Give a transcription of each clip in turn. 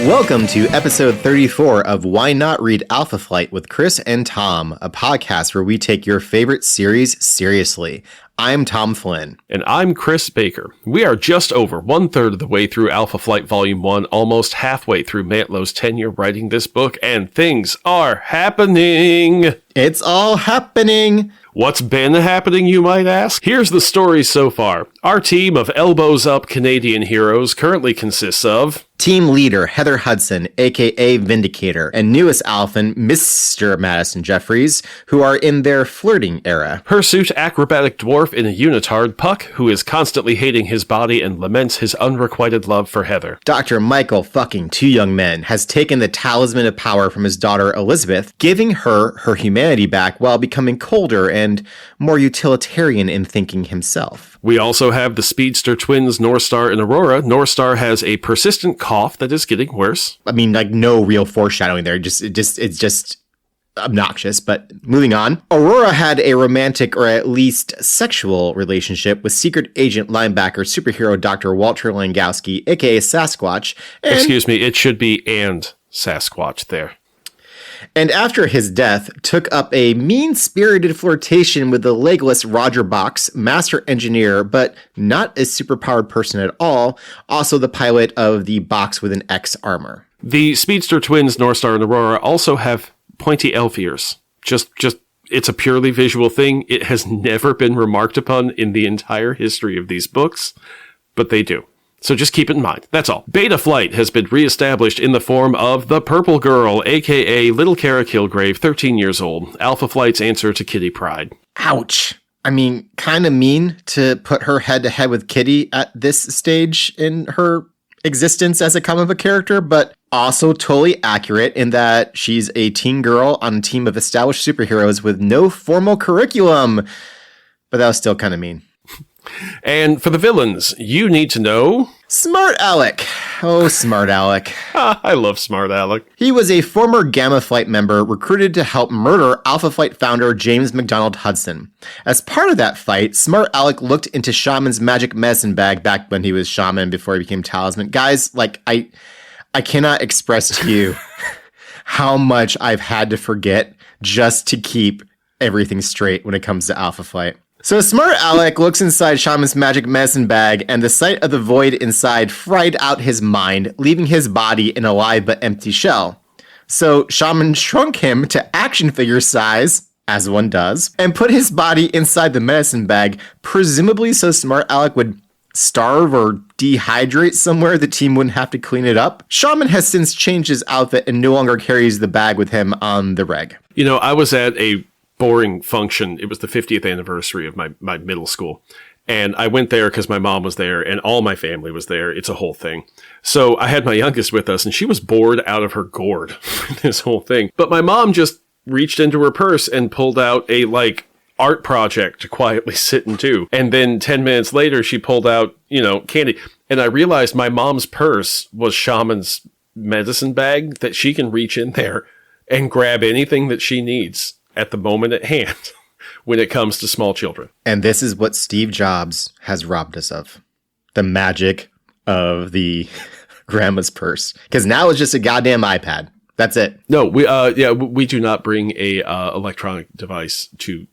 Welcome to episode 34 of Why Not Read Alpha Flight with Chris and Tom, a podcast where we take your favorite series seriously. I'm Tom Flynn. And I'm Chris Baker. We are just over 1/3 of the way through Alpha Flight Volume 1, almost halfway through Mantlow's tenure writing this book, and things are happening! It's all happening! What's been happening, you might ask? Here's the story so far. Our team of elbows-up Canadian heroes currently consists of... Team leader Heather Hudson, aka Vindicator, and newest Alphan, Mr. Madison Jeffries, who are in their flirting era. Hirsute acrobatic dwarf in a unitard, Puck, who is constantly hating his body and laments his unrequited love for Heather. Dr. Michael fucking Two Young Men has taken the talisman of power from his daughter Elizabeth, giving her humanity back while becoming colder and more utilitarian in thinking himself. We also have the speedster twins Northstar and Aurora. Northstar has a persistent cough that is getting worse. I mean, like, no real foreshadowing there. It's just obnoxious, but moving on. Aurora had a romantic or at least sexual relationship with secret agent linebacker superhero Dr. Walter Langowski, aka Sasquatch. Excuse me, it should be and Sasquatch there. And after his death, took up a mean-spirited flirtation with the legless Roger Bochs, master engineer, but not a superpowered person at all, also the pilot of the Box with an X armor. The speedster twins, Northstar and Aurora, also have pointy elf ears. Just, it's a purely visual thing. It has never been remarked upon in the entire history of these books, but they do. So just keep it in mind. That's all. Beta Flight has been reestablished in the form of the Purple Girl, a.k.a. Little Kara Kilgrave, 13 years old. Alpha Flight's answer to Kitty Pryde. Ouch. I mean, kind of mean to put her head-to-head with Kitty at this stage in her existence as a comic book character, but also totally accurate in that she's a teen girl on a team of established superheroes with no formal curriculum. But that was still kind of mean. And for the villains, you need to know... Smart Alec. Oh, Smart Alec. I love Smart Alec. He was a former Gamma Flight member recruited to help murder Alpha Flight founder James McDonald Hudson. As part of that fight, Smart Alec looked into Shaman's magic medicine bag back when he was Shaman before he became Talisman. Guys, like, I cannot express to you how much I've had to forget just to keep everything straight when it comes to Alpha Flight. So Smart Alec looks inside Shaman's magic medicine bag, and the sight of the void inside fried out his mind, leaving his body an alive but empty shell. So Shaman shrunk him to action figure size, as one does, and put his body inside the medicine bag, presumably so Smart Alec would starve or dehydrate somewhere the team wouldn't have to clean it up. Shaman has since changed his outfit and no longer carries the bag with him on the reg. You know, I was at a boring function. It was the 50th anniversary of my middle school. And I went there because my mom was there and all my family was there. It's a whole thing. So I had my youngest with us and she was bored out of her gourd for this whole thing. But my mom just reached into her purse and pulled out a art project to quietly sit and do. And then 10 minutes later, she pulled out, candy. And I realized my mom's purse was Shaman's medicine bag that she can reach in there and grab anything that she needs at the moment at hand when it comes to small children. And this is what Steve Jobs has robbed us of. The magic of the grandma's purse. Because now it's just a goddamn iPad. That's it. No, we do not bring a electronic device to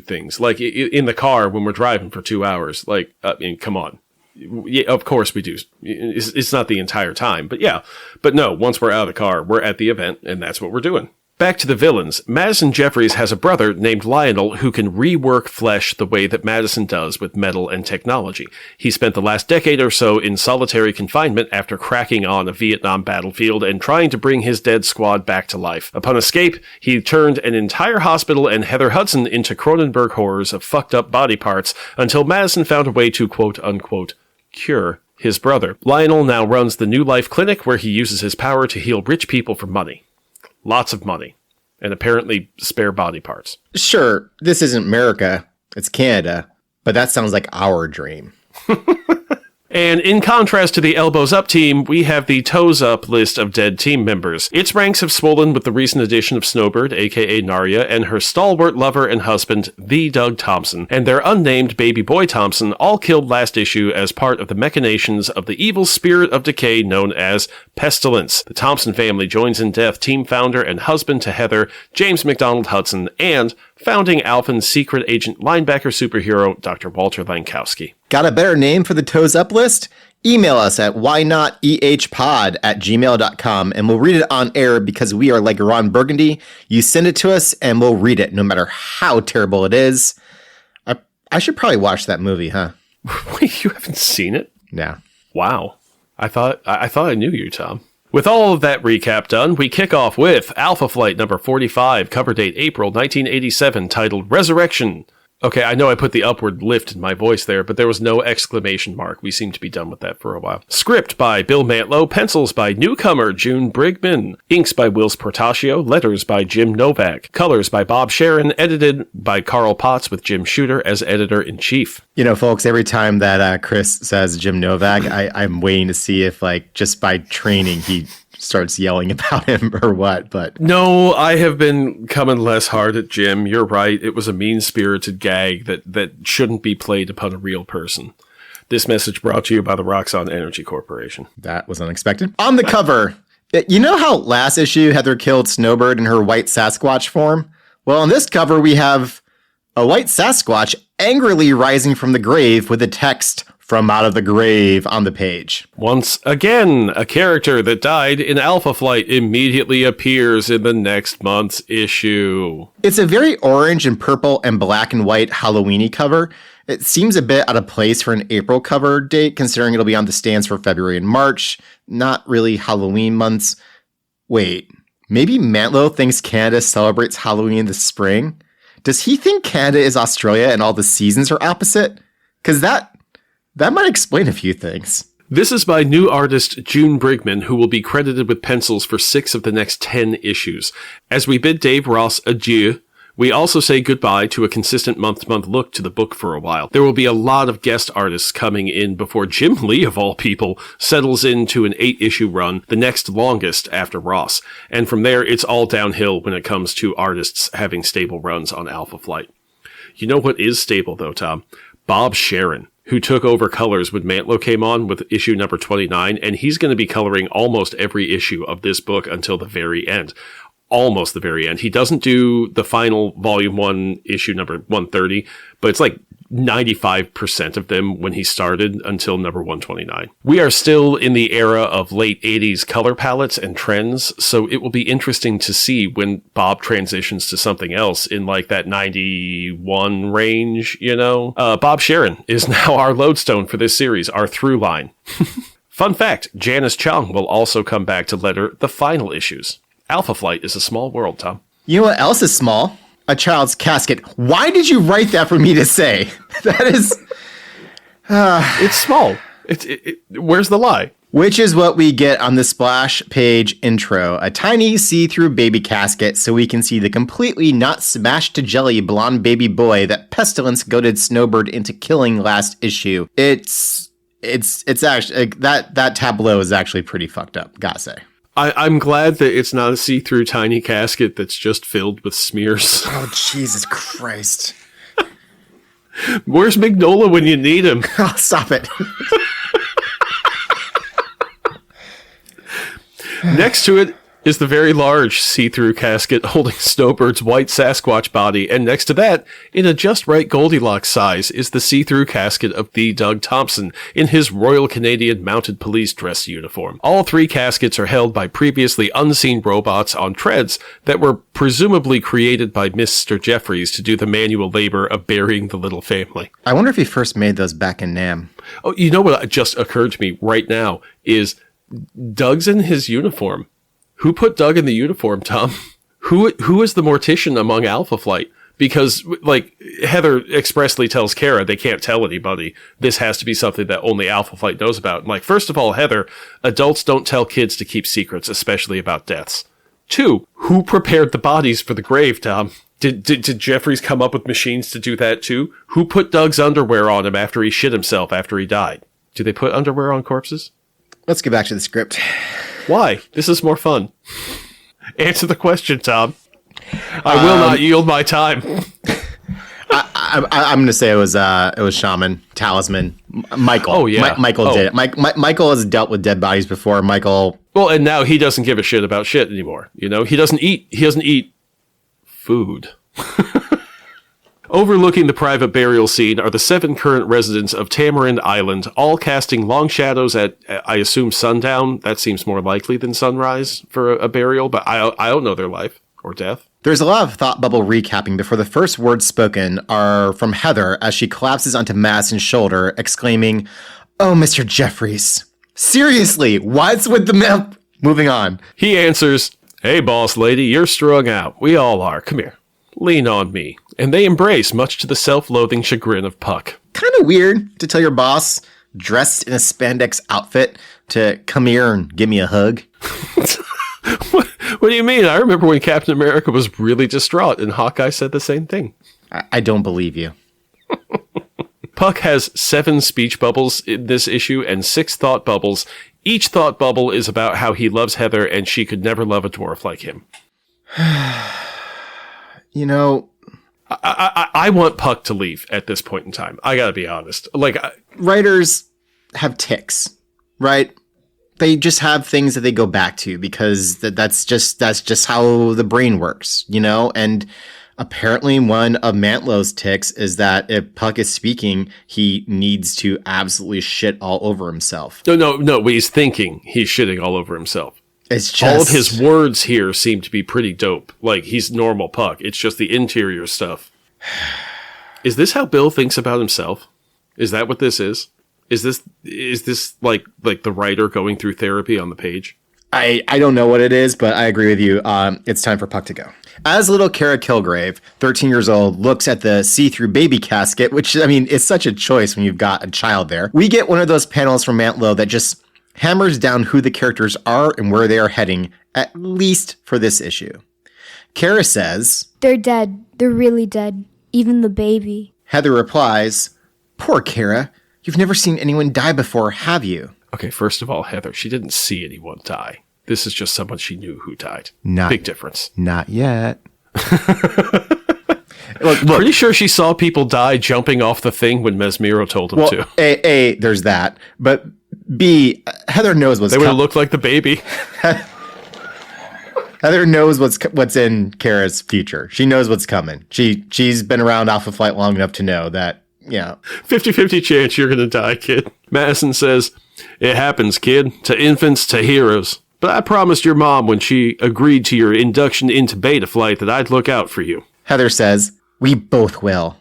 things. Like in the car when we're driving for 2 hours. Like, I mean, come on. Yeah, of course we do. It's not the entire time, but yeah. But no, once we're out of the car, we're at the event, and that's what we're doing. Back to the villains. Madison Jeffries has a brother named Lionel who can rework flesh the way that Madison does with metal and technology. He spent the last decade or so in solitary confinement after cracking on a Vietnam battlefield and trying to bring his dead squad back to life. Upon escape, he turned an entire hospital and Heather Hudson into Cronenberg horrors of fucked up body parts until Madison found a way to quote-unquote cure his brother. Lionel now runs the New Life Clinic where he uses his power to heal rich people for money. Lots of money. And apparently spare body parts. Sure, this isn't America, it's Canada, but that sounds like our dream. And in contrast to the elbows up team, we have the toes up list of dead team members. Its ranks have swollen with the recent addition of Snowbird, aka Narya, and her stalwart lover and husband, the Doug Thompson, and their unnamed baby boy Thompson, all killed last issue as part of the machinations of the evil spirit of decay known as Pestilence. The Thompson family joins in death team founder and husband to Heather, James McDonald Hudson, and founding Alphen's secret agent linebacker superhero, Dr. Walter Lankowski. Got a better name for the Toes Up list? Email us at whynotehpod@gmail.com and we'll read it on air because we are like Ron Burgundy. You send it to us and we'll read it no matter how terrible it is. I should probably watch that movie, huh? Wait, you haven't seen it? Yeah. Wow. I thought I knew you, Tom. With all of that recap done, we kick off with Alpha Flight number 45, cover date April 1987, titled Resurrection. Okay, I know I put the upward lift in my voice there, but there was no exclamation mark. We seem to be done with that for a while. Script by Bill Mantlo, pencils by newcomer June Brigman, inks by Wills Portacio, letters by Jim Novak, colors by Bob Sharon, edited by Carl Potts with Jim Shooter as editor-in-chief. You know, folks, every time that Chris says Jim Novak, I'm waiting to see if, like, just by training, he starts yelling about him or what, but... No, I have been coming less hard at Jim. You're right. It was a mean-spirited gag that shouldn't be played upon a real person. This message brought to you by the Roxxon Energy Corporation. That was unexpected. On the cover, you know how last issue Heather killed Snowbird in her white Sasquatch form? Well, on this cover, we have a white Sasquatch angrily rising from the grave with the text, "From out of the grave," on the page. Once again, a character that died in Alpha Flight immediately appears in the next month's issue. It's a very orange and purple and black and white Halloween-y cover. It seems a bit out of place for an April cover date, considering it'll be on the stands for February and March. Not really Halloween months. Wait, maybe Mantlo thinks Canada celebrates Halloween in the spring? Does he think Canada is Australia and all the seasons are opposite? Because that might explain a few things. This is by new artist June Brigman, who will be credited with pencils for 6 of the next 10 issues. As we bid Dave Ross adieu, we also say goodbye to a consistent month-to-month look to the book for a while. There will be a lot of guest artists coming in before Jim Lee, of all people, settles into an 8-issue run, the next longest after Ross. And from there, it's all downhill when it comes to artists having stable runs on Alpha Flight. You know what is stable, though, Tom? Bob Sharon, who took over colors when Mantlo came on with issue number 29, and he's going to be coloring almost every issue of this book until the very end. Almost the very end. He doesn't do the final volume 1, issue number 130, but it's like 95% of them when he started until number 129. We are still in the era of late 80s color palettes and trends, so it will be interesting to see when Bob transitions to something else in like that 91 range, you know? Bob Sharon is now our lodestone for this series, our through line. Fun fact, Janice Chung will also come back to letter the final issues. Alpha Flight is a small world, Tom. You know what else is small? A child's casket. Why did you write that for me to say? That is... It's small. Where's the lie? Which is what we get on the splash page intro. A tiny see-through baby casket so we can see the completely not smashed to jelly blonde baby boy that Pestilence goaded Snowbird into killing last issue. It's actually... That tableau is actually pretty fucked up, gotta say. I'm glad that it's not a see-through tiny casket that's just filled with smears. Oh, Jesus Christ. Where's Mignola when you need him? Oh, stop it. Next to it is the very large see-through casket holding Snowbird's white Sasquatch body, and next to that, in a just right Goldilocks size, is the see-through casket of the Doug Thompson in his Royal Canadian Mounted Police dress uniform. All 3 caskets are held by previously unseen robots on treads that were presumably created by Mr. Jeffries to do the manual labor of burying the little family. I wonder if he first made those back in Nam. Oh, you know what just occurred to me right now is Doug's in his uniform. Who put Doug in the uniform, Tom? Who is the mortician among Alpha Flight? Because, like, Heather expressly tells Kara they can't tell anybody. This has to be something that only Alpha Flight knows about. And, like, first of all, Heather, adults don't tell kids to keep secrets, especially about deaths. 2, who prepared the bodies for the grave, Tom? Did Jeffries come up with machines to do that too? Who put Doug's underwear on him after he shit himself after he died? Do they put underwear on corpses? Let's get back to the script. Why? This is more fun. Answer the question, Tom. I will not yield my time. I'm going to say it was Shaman, Talisman, Michael. Oh, yeah. Michael did it. Michael has dealt with dead bodies before. Michael. Well, and now he doesn't give a shit about shit anymore. You know, he doesn't eat food. Overlooking the private burial scene are the 7 current residents of Tamarind Island, all casting long shadows at, I assume, sundown. That seems more likely than sunrise for a burial, but I don't know their life or death. There's a lot of thought bubble recapping before the first words spoken are from Heather as she collapses onto Madison's shoulder, exclaiming, "Oh, Mr. Jeffries. Seriously, what's with the map?" Moving on. He answers, "Hey, boss lady, you're strung out. We all are. Come here. Lean on me." And they embrace, much to the self-loathing chagrin of Puck. Kind of weird to tell your boss, dressed in a spandex outfit, to come here and give me a hug. What do you mean? I remember when Captain America was really distraught and Hawkeye said the same thing. I don't believe you. Puck has 7 speech bubbles in this issue and 6 thought bubbles. Each thought bubble is about how he loves Heather and she could never love a dwarf like him. You know, I want Puck to leave at this point in time. I gotta be honest. Writers have tics, right? They just have things that they go back to because that's just how the brain works, you know? And apparently one of Mantlow's tics is that if Puck is speaking, he needs to absolutely shit all over himself. No, he's thinking he's shitting all over himself. It's just... all of his words here seem to be pretty dope. Like, he's normal Puck. It's just the interior stuff. Is this how Bill thinks about himself? Is that what this is? Is this like the writer going through therapy on the page? I don't know what it is, but I agree with you. It's time for Puck to go. As little Kara Kilgrave, 13 years old, looks at the see-through baby casket, which, I mean, is such a choice when you've got a child there, we get one of those panels from Mantlo that just hammers down who the characters are and where they are heading, at least for this issue. Kara says, "They're dead. They're really dead. Even the baby." Heather replies, "Poor Kara. You've never seen anyone die before, have you?" Okay, first of all, Heather, she didn't see anyone die. This is just someone she knew who died. Big difference. Not yet. Look, pretty sure she saw people die jumping off the thing when Mesmero told him to. A, there's that. But B, Heather knows what's coming. They would have looked like the baby. Heather knows what's in Kara's future. She knows what's coming. She's been around Alpha Flight long enough to know that, 50-50 chance you're going to die, kid. Madison says, "It happens, kid. To infants, to heroes. But I promised your mom when she agreed to your induction into Beta Flight that I'd look out for you." Heather says, "We both will."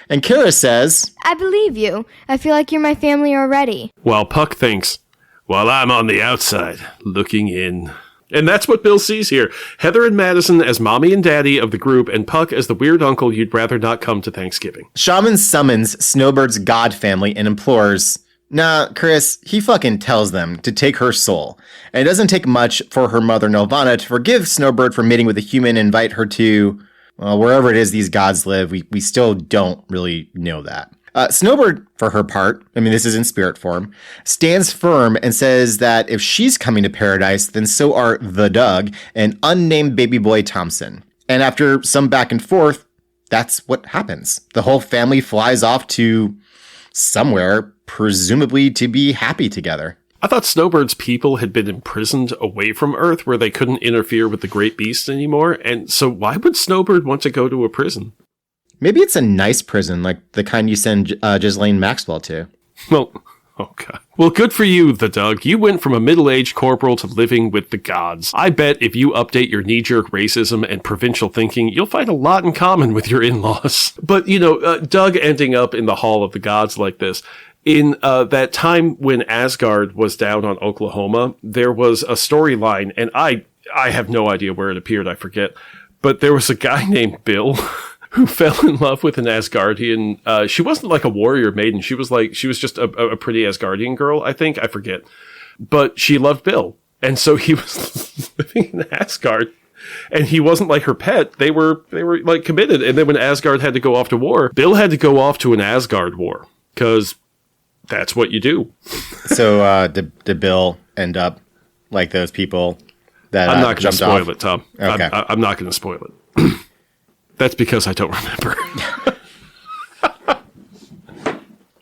And Kara says, "I believe you. I feel like you're my family already." While Puck thinks, "While I'm on the outside, looking in." And that's what Bill sees here. Heather and Madison as mommy and daddy of the group, and Puck as the weird uncle you'd rather not come to Thanksgiving. Shaman summons Snowbird's god family and implores, "Nah, Chris," he fucking tells them to take her soul. And it doesn't take much for her mother Nelvana to forgive Snowbird for meeting with a human and invite her to, well, wherever it is these gods live. We still don't really know that. Snowbird, for her part, I mean, this is in spirit form, stands firm and says that if she's coming to paradise, then so are the Doug and unnamed baby boy Thompson. And after some back and forth, that's what happens. The whole family flies off to somewhere, presumably to be happy together. I thought Snowbird's people had been imprisoned away from Earth where they couldn't interfere with the Great Beast anymore, and so why would Snowbird want to go to a prison? Maybe it's a nice prison, like the kind you send Ghislaine Maxwell to. Well, oh god. Well, good for you, the Doug. You went from a middle-aged corporal to living with the gods. I bet if you update your knee-jerk racism and provincial thinking, you'll find a lot in common with your in-laws. But, Doug ending up in the Hall of the Gods like this, in that time when Asgard was down on Oklahoma, there was a storyline, and I have no idea where it appeared, I forget, but there was a guy named Bill who fell in love with an Asgardian. She wasn't like a warrior maiden. She was just a pretty Asgardian girl, I think. I forget. But she loved Bill. And so he was living in Asgard. And he wasn't like her pet. They were like committed. And then when Asgard had to go off to war, Bill had to go off to an Asgard war. Because That's what you do. So did Bill end up like those people that I'm not going to jumped spoil off? it, Tom. Okay. I'm not going to spoil it. That's because I don't remember.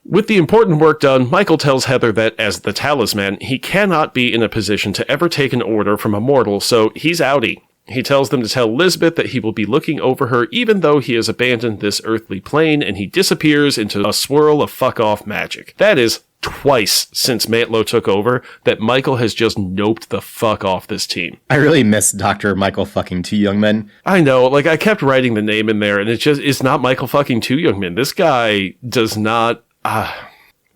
With the important work done, Michael tells Heather that as the talisman, he cannot be in a position to ever take an order from a mortal, so he's outie. He tells them to tell Lisbeth that he will be looking over her even though he has abandoned this earthly plane, and he disappears into a swirl of fuck-off magic. That is twice since Mantlo took over that Michael has just noped the fuck off this team. I really miss Dr. Michael fucking Two Young Men. I know, like, I kept writing the name in there, and it's not Michael fucking Two Young Men. This guy does not...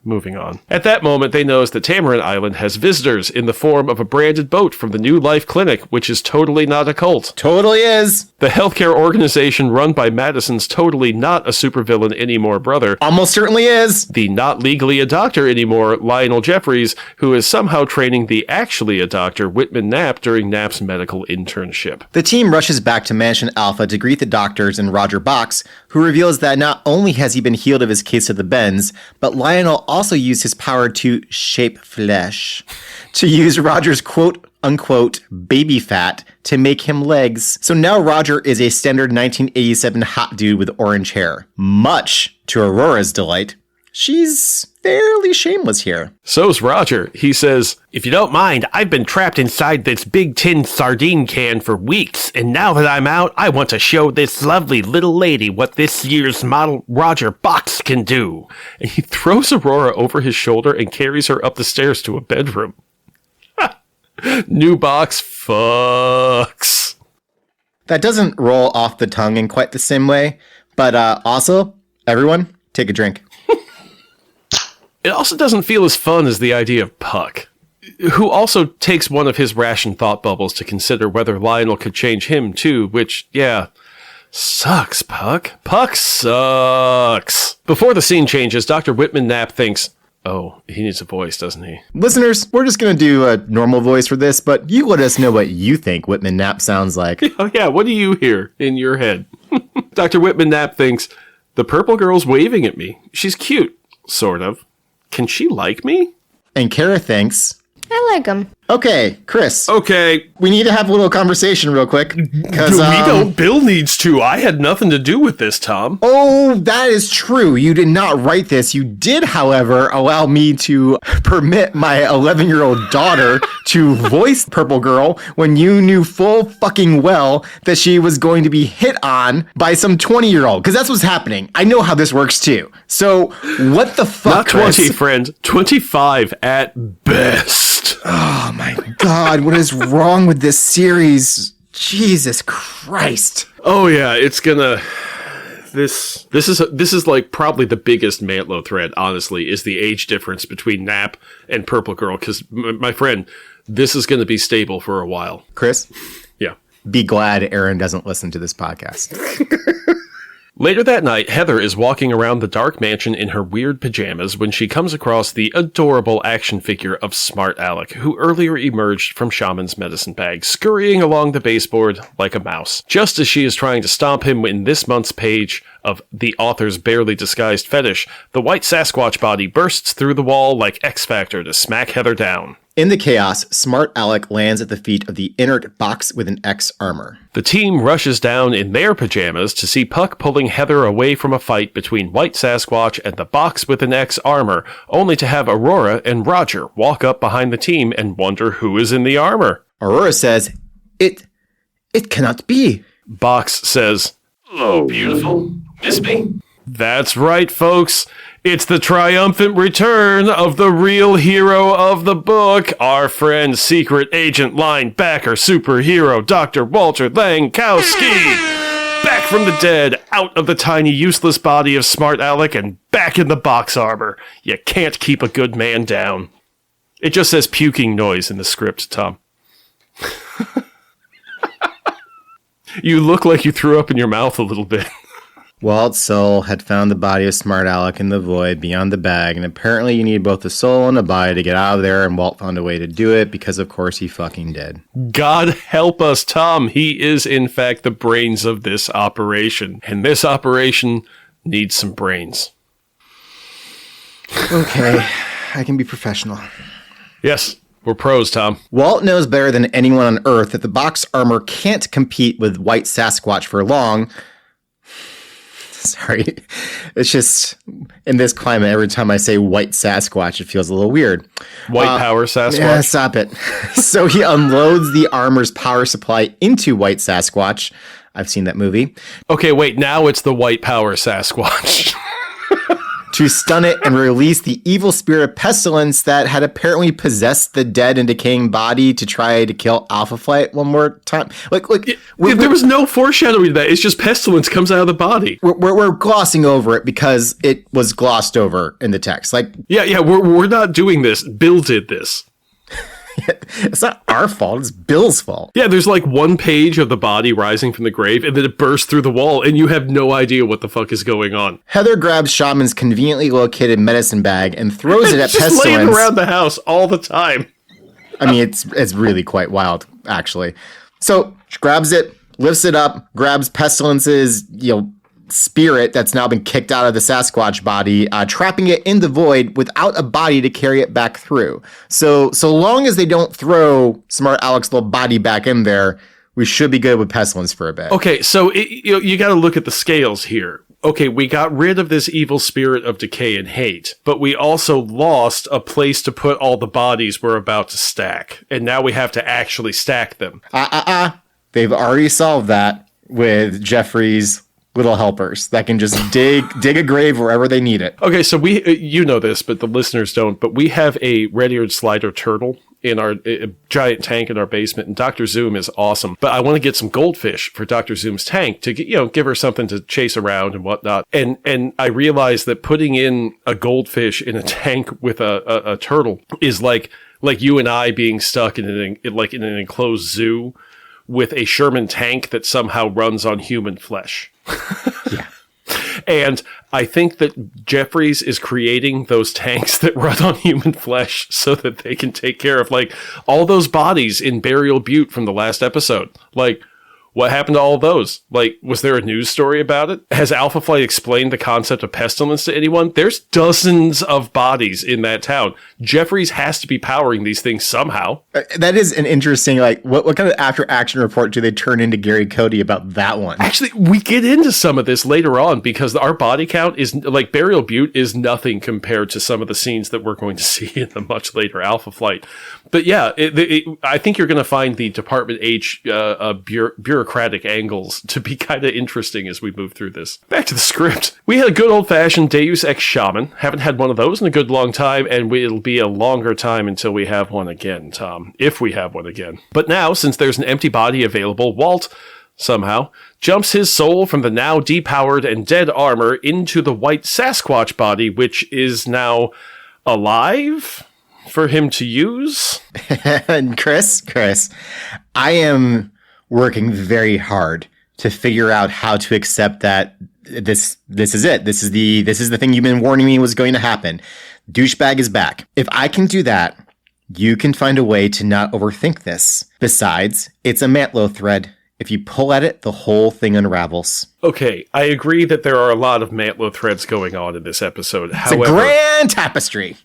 Moving on. At that moment, they notice that Tamarin Island has visitors in the form of a branded boat from the New Life Clinic, which is totally not a cult. Totally is. The healthcare organization run by Madison's totally not a supervillain anymore brother. Almost certainly is. The not legally a doctor anymore, Lionel Jeffries, who is somehow training the actually a doctor, Whitman Knapp, during Knapp's medical internship. The team rushes back to Mansion Alpha to greet the doctors and Roger Bochs, who reveals that not only has he been healed of his case of the bends, but Lionel also used his power to shape flesh, to use Roger's quote-unquote baby fat to make him legs. So now Roger is a standard 1987 hot dude with orange hair. Much to Aurora's delight, she's fairly shameless here. So's Roger. He says, "If you don't mind, I've been trapped inside this big tin sardine can for weeks, and now that I'm out, I want to show this lovely little lady what this year's model Roger Bochs can do." And he throws Aurora over his shoulder and carries her up the stairs to a bedroom. New Bochs fucks. That doesn't roll off the tongue in quite the same way, but also, everyone, take a drink. It also doesn't feel as fun as the idea of Puck, who also takes one of his ration thought bubbles to consider whether Lionel could change him too, which, yeah, sucks, Puck. Puck sucks. Before the scene changes, Dr. Whitman Knapp thinks, oh, he needs a voice, doesn't he? Listeners, we're just going to do a normal voice for this, but you let us know what you think Whitman Knapp sounds like. Oh, yeah, what do you hear in your head? Dr. Whitman Knapp thinks, the purple girl's waving at me. She's cute, sort of. Can she like me? And Kara thinks, I like him. okay, Chris. Okay. We need to have a little conversation real quick. Because We don't. Bill needs to. I had nothing to do with this, Tom. Oh, that is true. You did not write this. You did, however, allow me to permit my 11-year-old daughter to voice Purple Girl when you knew full fucking well that she was going to be hit on by some 20-year-old. Because that's what's happening. I know how this works too. So what the fuck, Not 20, Chris? friend. 25 at best. Oh my God, what is wrong with this series? Jesus Christ. Oh yeah, it's gonna. This is like probably the biggest Mantlo thread. Honestly, is the age difference between Knapp and Purple Girl. Because my friend, this is going to be stable for a while. Chris, Yeah. be glad Aaron doesn't listen to this podcast. Later that night, Heather is walking around the dark mansion in her weird pajamas when she comes across the adorable action figure of Smart Alec, who earlier emerged from Shaman's medicine bag, scurrying along the baseboard like a mouse. Just as she is trying to stomp him in this month's page of the author's barely disguised fetish, the white Sasquatch body bursts through the wall like X-Factor to smack Heather down. In the chaos, Smart Alec lands at the feet of the inert box with an X armor. The team rushes down in their pajamas to see Puck pulling Heather away from a fight between White Sasquatch and the box with an X armor, only to have Aurora and Roger walk up behind the team and wonder who is in the armor. Aurora says, It cannot be. Bochs says, "Hello, beautiful. Miss me?" That's right, folks. It's the triumphant return of the real hero of the book, our friend, secret agent, linebacker, superhero, Dr. Walter Langkowski. Back from the dead, out of the tiny, useless body of Smart Alec, and back in the box armor. You can't keep a good man down. It just says puking noise in the script, Tom. You look like you threw up in your mouth a little bit. Walt's soul had found the body of Smart Alec in the void beyond the bag, and apparently you need both the soul and the body to get out of there, and Walt found a way to do it because, of course, he fucking did. God help us, Tom. He is, in fact, the brains of this operation. And this operation needs some brains. Okay, I can be professional. Yes, we're pros, Tom. Walt knows better than anyone on Earth that the Bochs armor can't compete with White Sasquatch for long. Sorry. It's just, in this climate, every time I say White Sasquatch, it feels a little weird. White power Sasquatch? Yeah, stop it. So he unloads the armor's power supply into White Sasquatch. I've seen that movie. Okay, wait, now it's the white power Sasquatch. To stun it and release the evil spirit of pestilence that had apparently possessed the dead and decaying body to try to kill Alpha Flight one more time. There was no foreshadowing to that. It's just pestilence comes out of the body. We're glossing over it because it was glossed over in the text. Yeah, we're not doing this. Bill did this. It's not our fault. It's Bill's fault. Yeah, there's like one page of the body rising from the grave, and then it bursts through the wall, and you have no idea what the fuck is going on. Heather grabs Shaman's conveniently located medicine bag and throws it at just Pestilence. laying around the house all the time. I mean, it's really quite wild, actually. So she grabs it, lifts it up, grabs Pestilence's spirit that's now been kicked out of the Sasquatch body, trapping it in the void without a body to carry it back through. So long as they don't throw Smart Alec's little body back in there, we should be good with Pestilence for a bit. Okay, so you got to look at the scales here. Okay, we got rid of this evil spirit of decay and hate, but we also lost a place to put all the bodies we're about to stack, and now we have to actually stack them. They've already solved that with Jeffrey's little helpers that can just dig a grave wherever they need it. Okay, so you know this, but the listeners don't, but we have a red-eared slider turtle in our giant tank in our basement, and Dr. Zoom is awesome. But I want to get some goldfish for Dr. Zoom's tank to give her something to chase around and whatnot. And I realized that putting in a goldfish in a tank with a turtle is like you and I being stuck in an enclosed zoo with a Sherman tank that somehow runs on human flesh. Yeah. And I think that Jeffries is creating those tanks that run on human flesh so that they can take care of all those bodies in Burial Butte from the last episode. What happened to all of those? Was there a news story about it? Has Alpha Flight explained the concept of pestilence to anyone? There's dozens of bodies in that town. Jeffries has to be powering these things somehow. That is an interesting, what kind of after-action report do they turn into Gary Cody about that one? Actually, we get into some of this later on because our body count is, Burial Butte is nothing compared to some of the scenes that we're going to see in the much later Alpha Flight. But yeah, I think you're going to find the Department H bureaucratic angles to be kind of interesting as we move through this. Back to the script. We had a good old-fashioned Deus Ex Shaman. Haven't had one of those in a good long time, and it'll be a longer time until we have one again, Tom. If we have one again. But now, since there's an empty body available, Walt, somehow, jumps his soul from the now depowered and dead armor into the white Sasquatch body, which is now alive for him to use. And Chris, I am working very hard to figure out how to accept that this is it. This is the thing you've been warning me was going to happen. Douchebag is back. If I can do that, you can find a way to not overthink this. Besides, it's a mantlo thread. If you pull at it, the whole thing unravels. Okay, I agree that there are a lot of mantlo threads going on in this episode. It's a grand tapestry.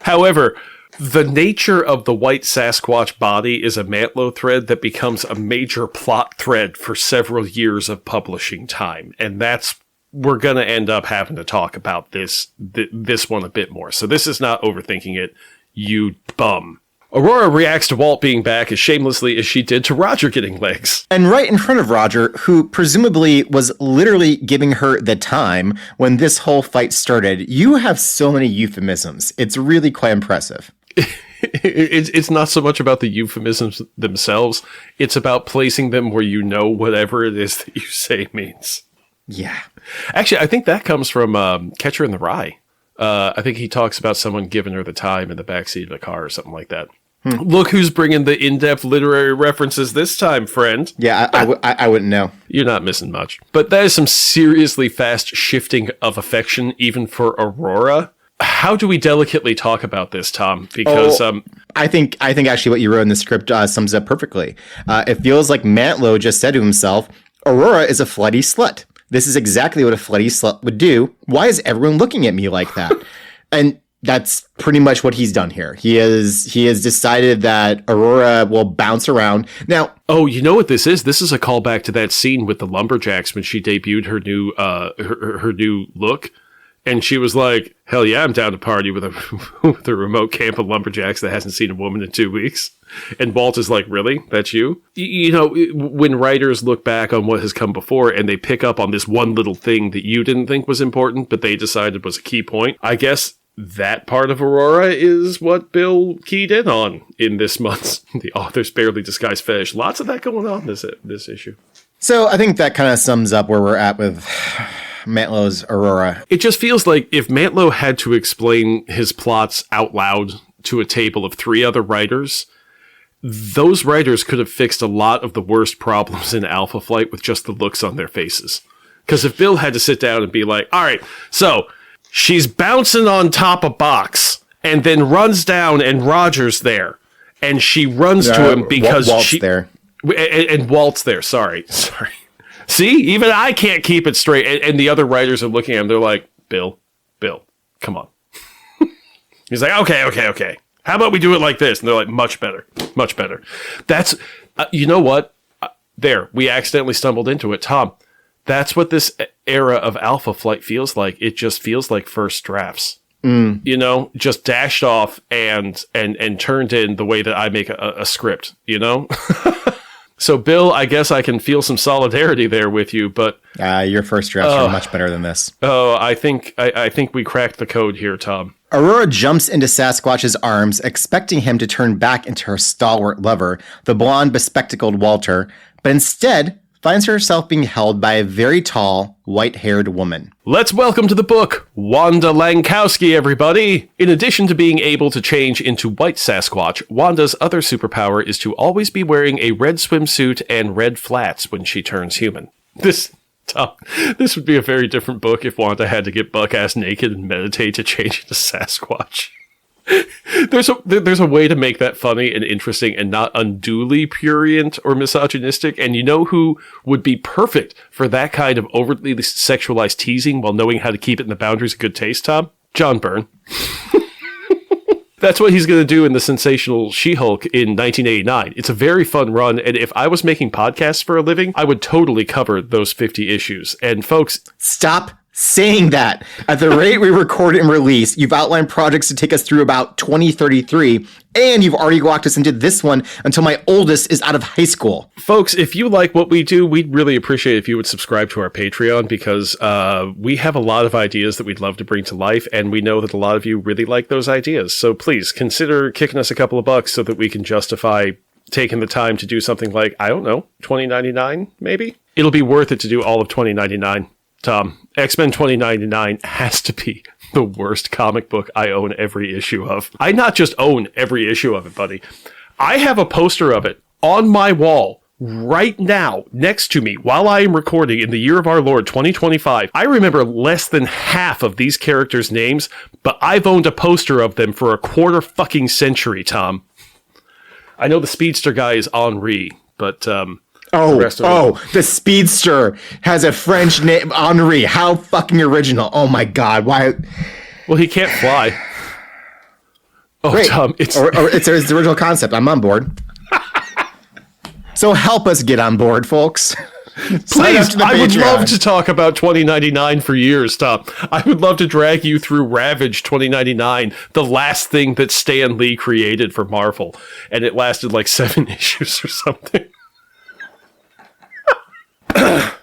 However, the nature of the white Sasquatch body is a mantlo thread that becomes a major plot thread for several years of publishing time. And we're going to end up having to talk about this one a bit more. So this is not overthinking it, you bum. Aurora reacts to Walt being back as shamelessly as she did to Roger getting legs. And right in front of Roger, who presumably was literally giving her the time when this whole fight started. You have so many euphemisms. It's really quite impressive. It's not so much about the euphemisms themselves. It's about placing them where you know whatever it is that you say means. Yeah. Actually, I think that comes from Catcher in the Rye. I think he talks about someone giving her the time in the backseat of the car or something like that. Look who's bringing the in-depth literary references this time, friend. Yeah, I wouldn't know. You're not missing much. But that is some seriously fast shifting of affection, even for Aurora. How do we delicately talk about this, Tom? Because I think actually what you wrote in the script sums it up perfectly. It feels like Mantlo just said to himself, Aurora is a flighty slut. This is exactly what a slutty slut would do. Why is everyone looking at me like that? And that's pretty much what he's done here. He has decided that Aurora will bounce around. Now, oh, you know what this is? This is a callback to that scene with the Lumberjacks when she debuted her new her new look. And she was like, hell yeah, I'm down to party with a remote camp of lumberjacks that hasn't seen a woman in 2 weeks. And Walt is like, really? That's you? You know, when writers look back on what has come before and they pick up on this one little thing that you didn't think was important, but they decided was a key point, I guess that part of Aurora is what Bill keyed in on in this month's The Author's Barely Disguised Fetish. Lots of that going on this issue. So I think that kind of sums up where we're at with Mantlow's Aurora. It just feels like if Mantlo had to explain his plots out loud to a table of 3 other writers, those writers could have fixed a lot of the worst problems in Alpha Flight with just the looks on their faces. Because if Bill had to sit down and be like, all right, so she's bouncing on top of Bochs and then runs down and Roger's there. And she runs to him because Walt's there. And Walt's there. Sorry. See, even I can't keep it straight. And the other writers are looking at him. They're like, Bill, come on. He's like, okay. How about we do it like this? And they're like, much better. That's, you know what? There, we accidentally stumbled into it. Tom, that's what this era of Alpha Flight feels like. It just feels like first drafts. You know, just dashed off and turned in the way that I make a script, you know? So, Bill, I guess I can feel some solidarity there with you, but your first drafts are much better than this. Oh, I think we cracked the code here, Tom. Aurora jumps into Sasquatch's arms, expecting him to turn back into her stalwart lover, the blonde, bespectacled Walter, but instead finds herself being held by a very tall, white-haired woman. Let's welcome to the book, Wanda Lankowski, everybody! In addition to being able to change into white Sasquatch, Wanda's other superpower is to always be wearing a red swimsuit and red flats when she turns human. This would be a very different book if Wanda had to get buck-ass naked and meditate to change into Sasquatch. There's a way to make that funny and interesting and not unduly prurient or misogynistic, and you know who would be perfect for that kind of overtly sexualized teasing while knowing how to keep it in the boundaries of good taste, Tom? John Byrne. That's what he's going to do in the sensational She-Hulk in 1989. It's a very fun run, and if I was making podcasts for a living, I would totally cover those 50 issues. And folks... Stop saying that. At the rate we record and release, you've outlined projects to take us through about 2033, and you've already walked us into this one until my oldest is out of high school. Folks, if you like what we do, we'd really appreciate if you would subscribe to our Patreon, because we have a lot of ideas that we'd love to bring to life, and we know that a lot of you really like those ideas. So please consider kicking us a couple of bucks so that we can justify taking the time to do something like, I don't know, $20.99 maybe? It'll be worth it to do all of $20.99. Tom, X-Men 2099 has to be the worst comic book I own every issue of. I not just own every issue of it, buddy. I have a poster of it on my wall right now next to me while I am recording in the year of our Lord 2025. I remember less than half of these characters' names, but I've owned a poster of them for a quarter fucking century, Tom. I know the speedster guy is Henri, but the speedster has a French name, Henri. How fucking original. Oh my god, why? Well, he can't fly. Oh, great. Tom, it's the original concept. I'm on board. So help us get on board, folks. Please, I would love to talk about 2099 for years, Tom. I would love to drag you through Ravage 2099, the last thing that Stan Lee created for Marvel, and it lasted like 7 issues or something.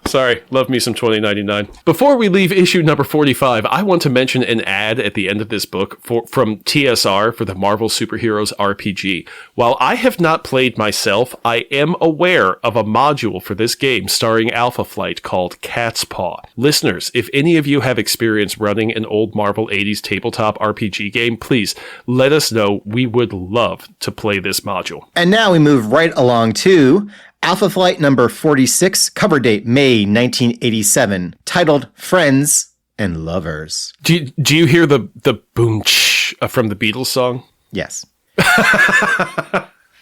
Sorry, love me some 2099. Before we leave issue number 45, I want to mention an ad at the end of this book from TSR for the Marvel Superheroes RPG. While I have not played myself, I am aware of a module for this game starring Alpha Flight called Cat's Paw. Listeners, if any of you have experience running an old Marvel 80s tabletop RPG game, please let us know. We would love to play this module. And now we move right along to Alpha Flight number 46, cover date May 1987, titled Friends and Lovers. Do you hear the boom from the Beatles song? Yes.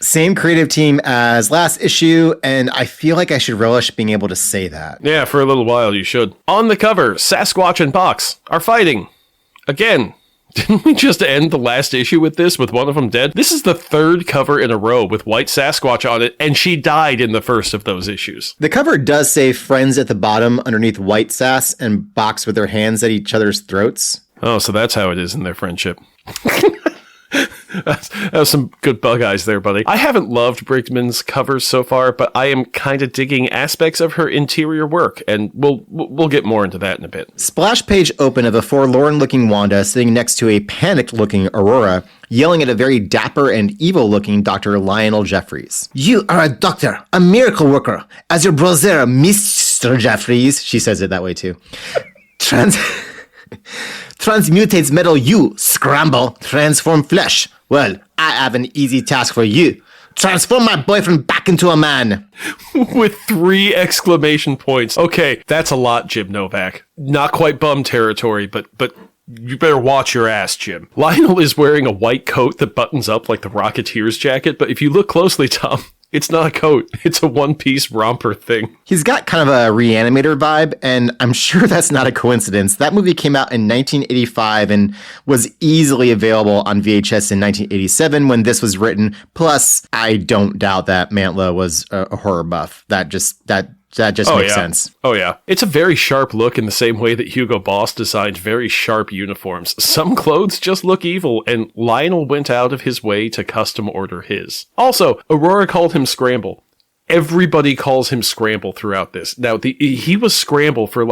Same creative team as last issue, and I feel like I should relish being able to say that. Yeah, for a little while you should. On the cover, Sasquatch and Bochs are fighting. Again. Didn't we just end the last issue with this, with one of them dead? This is the third cover in a row with White Sasquatch on it, and she died in the first of those issues. The cover does say friends at the bottom underneath White Sass and Bochs with their hands at each other's throats. Oh, so that's how it is in their friendship. That was some good bug eyes there, buddy. I haven't loved Brigman's covers so far, but I am kind of digging aspects of her interior work, and we'll get more into that in a bit. Splash page open of a forlorn-looking Wanda sitting next to a panicked-looking Aurora, yelling at a very dapper and evil-looking Dr. Lionel Jeffries. "You are a doctor, a miracle worker, as your brother, Mr. Jeffries," she says it that way too. Transmutates metal, you, Scramble, transform flesh. Well, I have an easy task for you. Transform my boyfriend back into a man. With 3 exclamation points. Okay, that's a lot, Jim Novak. Not quite bum territory, but you better watch your ass, Jim. Lionel is wearing a white coat that buttons up like the Rocketeer's jacket, but if you look closely, Tom, it's not a coat. It's a one-piece romper thing. He's got kind of a Reanimator vibe, and I'm sure that's not a coincidence. That movie came out in 1985 and was easily available on VHS in 1987 when this was written. Plus, I don't doubt that Mantla was a horror buff. That just makes sense. Oh, yeah. It's a very sharp look in the same way that Hugo Boss designed very sharp uniforms. Some clothes just look evil, and Lionel went out of his way to custom order his. Also, Aurora called him Scramble. Everybody calls him Scramble throughout this. Now, he was Scramble for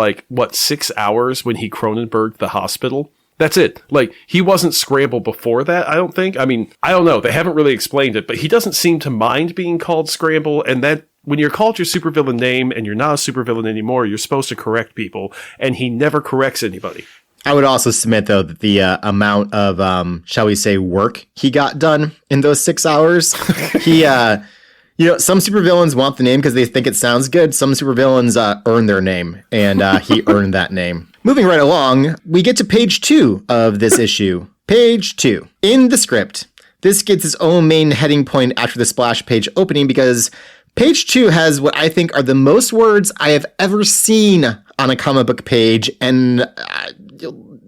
6 hours when he Cronenberged the hospital? That's it. He wasn't Scramble before that, I don't think. I mean, I don't know. They haven't really explained it, but he doesn't seem to mind being called Scramble, and that when you're called your supervillain name and you're not a supervillain anymore, you're supposed to correct people, and he never corrects anybody. I would also submit, though, that the amount of, shall we say, work he got done in those 6 hours, he, some supervillains want the name because they think it sounds good. Some supervillains earn their name, and he earned that name. Moving right along, we get to page 2 of this issue. Page 2. In the script, this gets its own main heading point after the splash page opening because page 2 has what I think are the most words I have ever seen on a comic book page, and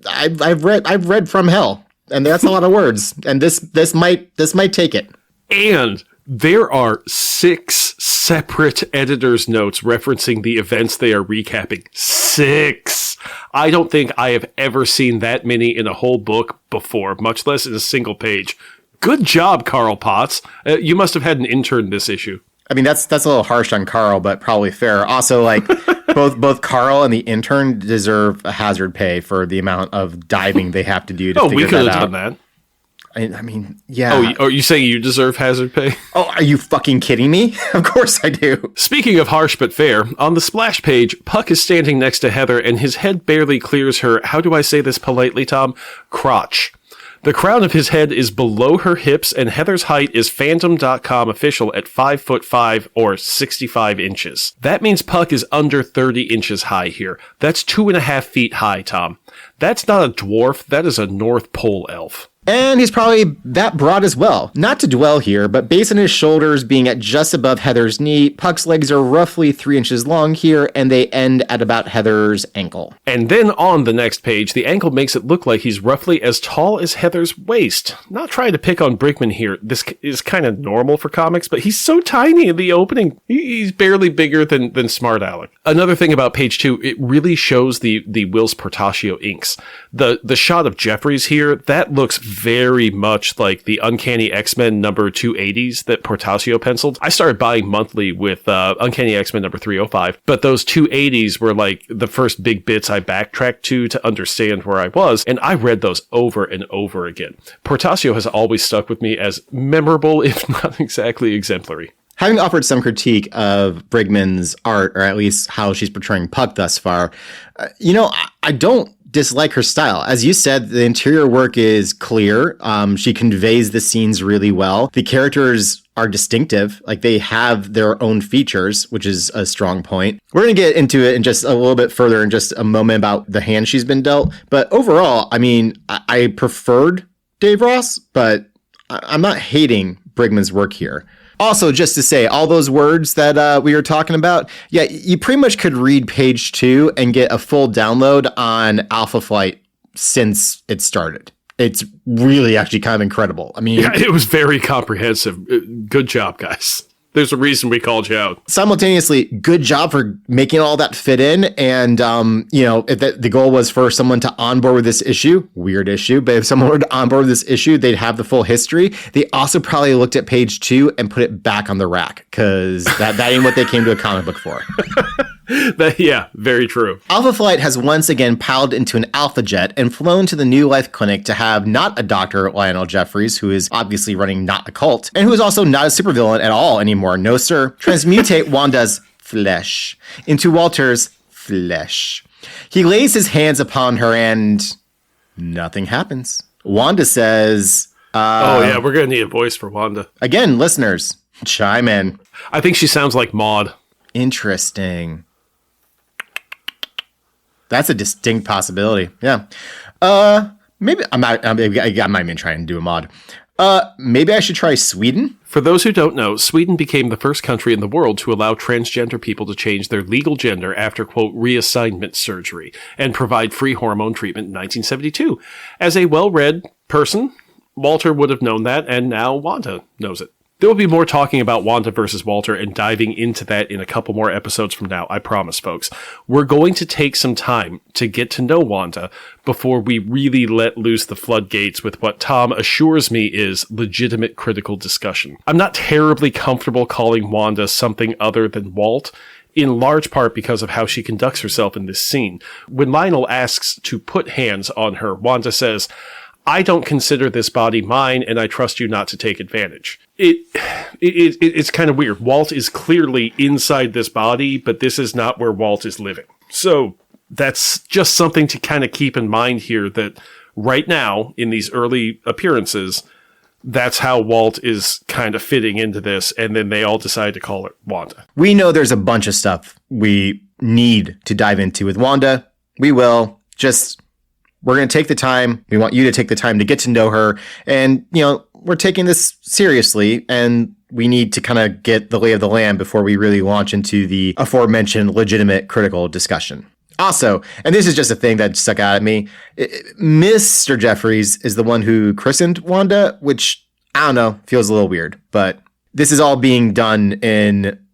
I've read from hell, and that's a lot of words, and this might take it. And there are 6 separate editor's notes referencing the events they are recapping. 6! I don't think I have ever seen that many in a whole book before, much less in a single page. Good job, Carl Potts. You must have had an intern this issue. I mean, that's a little harsh on Carl, but probably fair. Also, both Carl and the intern deserve a hazard pay for the amount of diving they have to do to figure that out. Oh, we could have done that. I mean, yeah. Oh, are you saying you deserve hazard pay? Oh, are you fucking kidding me? Of course I do. Speaking of harsh but fair, on the splash page, Puck is standing next to Heather, and his head barely clears her, how do I say this politely, Tom? Crotch. The crown of his head is below her hips, and Heather's height is Phantom.com official at 5'5" or 65 inches. That means Puck is under 30 inches high here. That's 2.5 feet high, Tom. That's not a dwarf, that is a North Pole elf. And he's probably that broad as well. Not to dwell here, but based on his shoulders being at just above Heather's knee, Puck's legs are roughly 3 inches long here, and they end at about Heather's ankle. And then on the next page, the ankle makes it look like he's roughly as tall as Heather's waist. Not trying to pick on Brigman here. This is kind of normal for comics, but he's so tiny in the opening. He's barely bigger than Smart Alec. Another thing about page 2, it really shows the Whilce Portacio inks. The shot of Jeffries here, that looks very much like the Uncanny X-Men number 280s that Portacio penciled. I started buying monthly with Uncanny X-Men number 305, but those 280s were like the first big bits I backtracked to understand where I was, and I read those over and over again. Portacio has always stuck with me as memorable, if not exactly exemplary. Having offered some critique of Brigman's art, or at least how she's portraying Puck thus far, I don't dislike her style. As you said, the interior work is clear. She conveys the scenes really well. The characters are distinctive. They have their own features, which is a strong point. We're going to get into it in just a little bit further in just a moment about the hand she's been dealt. But overall, I mean, I preferred Dave Ross, but I'm not hating Brigman's work here. Also, just to say, all those words that we were talking about, yeah, you pretty much could read page 2 and get a full download on Alpha Flight since it started. It's really actually kind of incredible. I mean, yeah, it was very comprehensive. Good job, guys. There's a reason we called you out. Simultaneously, good job for making all that fit in. And, if the goal was for someone to onboard with this issue, weird issue, but if someone were to onboard with this issue, they'd have the full history. They also probably looked at page 2 and put it back on the rack because that ain't what they came to a comic book for. Yeah, very true. Alpha Flight has once again piled into an Alpha Jet and flown to the New Life Clinic to have not a Dr. Lionel Jeffries, who is obviously running not a cult, and who is also not a supervillain at all anymore. No, sir. Transmutate Wanda's flesh into Walter's flesh. He lays his hands upon her and nothing happens. Wanda says, we're going to need a voice for Wanda. Again, listeners, chime in. I think she sounds like Maude. Interesting. That's a distinct possibility. Yeah. Maybe I might even try and do a mod. Maybe I should try Sweden. For those who don't know, Sweden became the first country in the world to allow transgender people to change their legal gender after, quote, reassignment surgery and provide free hormone treatment in 1972. As a well-read person, Walter would have known that, and now Wanda knows it. There will be more talking about Wanda versus Walter and diving into that in a couple more episodes from now, I promise, folks. We're going to take some time to get to know Wanda before we really let loose the floodgates with what Tom assures me is legitimate critical discussion. I'm not terribly comfortable calling Wanda something other than Walt, in large part because of how she conducts herself in this scene. When Lionel asks to put hands on her, Wanda says, I don't consider this body mine, and I trust you not to take advantage. It's kind of weird. Walt is clearly inside this body, but this is not where Walt is living. So that's just something to kind of keep in mind here, that right now, in these early appearances, that's how Walt is kind of fitting into this, and then they all decide to call it Wanda. We know there's a bunch of stuff we need to dive into with Wanda. We will. We're going to take the time. We want you to take the time to get to know her. And, we're taking this seriously, and we need to kind of get the lay of the land before we really launch into the aforementioned legitimate critical discussion. Also, and this is just a thing that stuck out at me, Mr. Jeffries is the one who christened Wanda, which, I don't know, feels a little weird. But this is all being done in...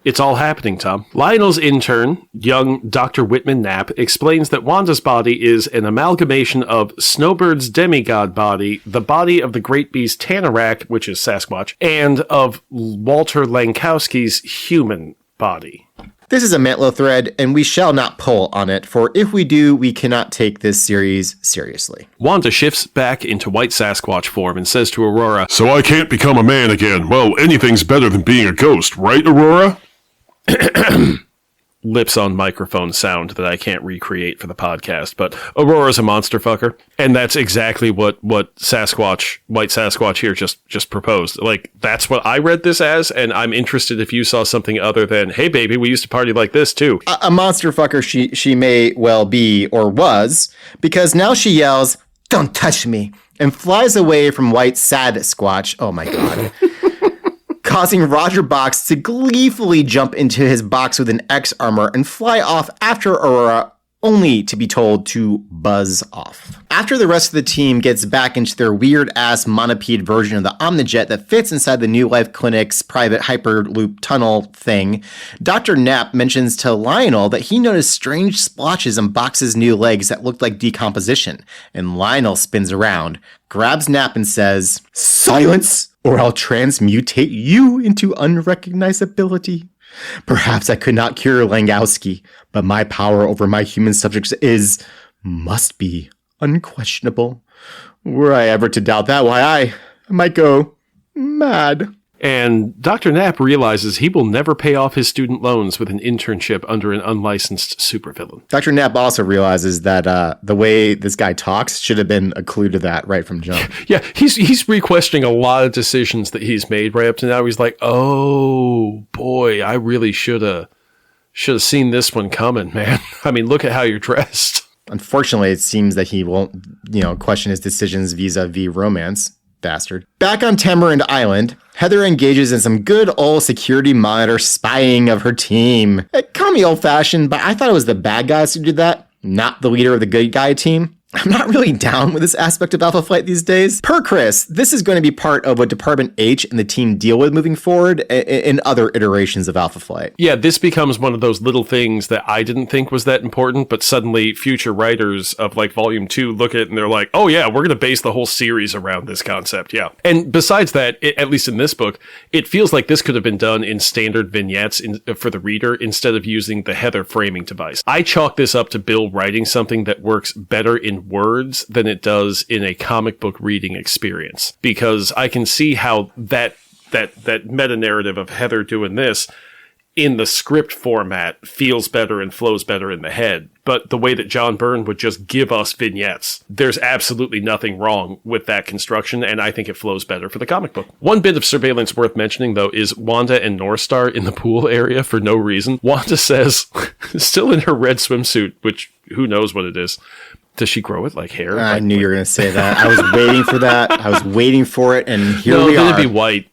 It's all happening, Tom. Lionel's intern, young Dr. Whitman Knapp, explains that Wanda's body is an amalgamation of Snowbird's demigod body, the body of the great beast Tanarak, which is Sasquatch, and of Walter Lankowski's human body. This is a Mantlo thread, and we shall not pull on it, for if we do, we cannot take this series seriously. Wanda shifts back into white Sasquatch form and says to Aurora, So I can't become a man again. Well, anything's better than being a ghost, right, Aurora? Lips on microphone sound that I can't recreate for the podcast, but Aurora's a monster fucker, and that's exactly what white Sasquatch here just proposed. Like, that's what I read this as, and I'm interested if you saw something other than, hey baby, we used to party like this too. A monster fucker she may well be, or was, because now she yells, "Don't touch me," and flies away from white Sasquatch. Oh my god. Causing Roger Bochs to gleefully jump into his box with an X armor and fly off after Aurora, only to be told to buzz off. After the rest of the team gets back into their weird-ass monopede version of the Omnijet that fits inside the New Life Clinic's private Hyperloop tunnel thing, Dr. Knapp mentions to Lionel that he noticed strange splotches on Box's new legs that looked like decomposition, and Lionel spins around, grabs Knapp and says, "Silence! Or I'll transmutate you into unrecognizability. Perhaps I could not cure Langowski, but my power over my human subjects must be unquestionable. Were I ever to doubt that, why I might go mad." And Dr. Knapp realizes he will never pay off his student loans with an internship under an unlicensed supervillain. Dr. Knapp also realizes that the way this guy talks should have been a clue to that right from jump. Yeah, he's re-questioning a lot of decisions that he's made right up to now. He's like, oh boy, I really should have seen this one coming, man. I mean, look at how you're dressed. Unfortunately, it seems that he won't, question his decisions vis-a-vis romance. Bastard. Back on Tamarind Island, Heather engages in some good old security monitor spying of her team. Call me old-fashioned, but I thought it was the bad guys who did that, not the leader of the good guy team. I'm not really down with this aspect of Alpha Flight these days. Per Chris, this is going to be part of what Department H and the team deal with moving forward in other iterations of Alpha Flight. Yeah, this becomes one of those little things that I didn't think was that important, but suddenly future writers of like Volume 2 look at it and they're like, oh yeah, we're going to base the whole series around this concept, yeah. And besides that, at least in this book, it feels like this could have been done in standard vignettes for the reader instead of using the Heather framing device. I chalk this up to Bill writing something that works better in words than it does in a comic book reading experience, because I can see how that meta narrative of Heather doing this in the script format feels better and flows better in the head. But the way that John Byrne would just give us vignettes, there's absolutely nothing wrong with that construction, and I think it flows better for the comic book. One bit of surveillance worth mentioning, though, is Wanda and North Star in the pool area for no reason. Wanda says, still in her red swimsuit, which who knows what it is. Does she grow it like hair? I knew you were going to say that. I was waiting for that. I was waiting for it, and here we are. No, it'd be white.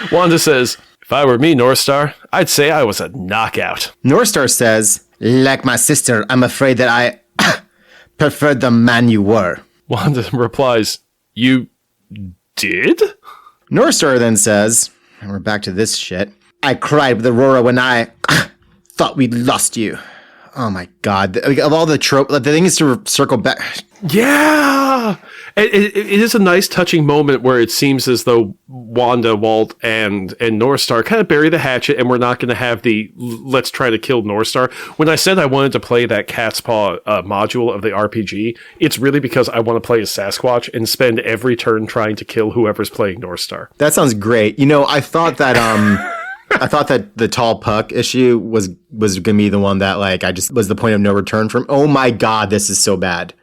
Wanda says, if I were me, North Star, I'd say I was a knockout. North Star says, like my sister, I'm afraid that I preferred the man you were. Wanda replies, you did? North Star then says, and we're back to this shit, I cried with Aurora when I thought we'd lost you. Oh my God. Of all the trope, the thing is to circle back. Yeah! It is a nice touching moment where it seems as though Wanda, Walt, and North Star kind of bury the hatchet, and we're not going to have the let's try to kill North Star. When I said I wanted to play that Cat's Paw module of the RPG, it's really because I want to play as Sasquatch and spend every turn trying to kill whoever's playing North Star. That sounds great. I thought that... I thought that the tall puck issue was going to be the one that I just was the point of no return from. Oh my God, this is so bad.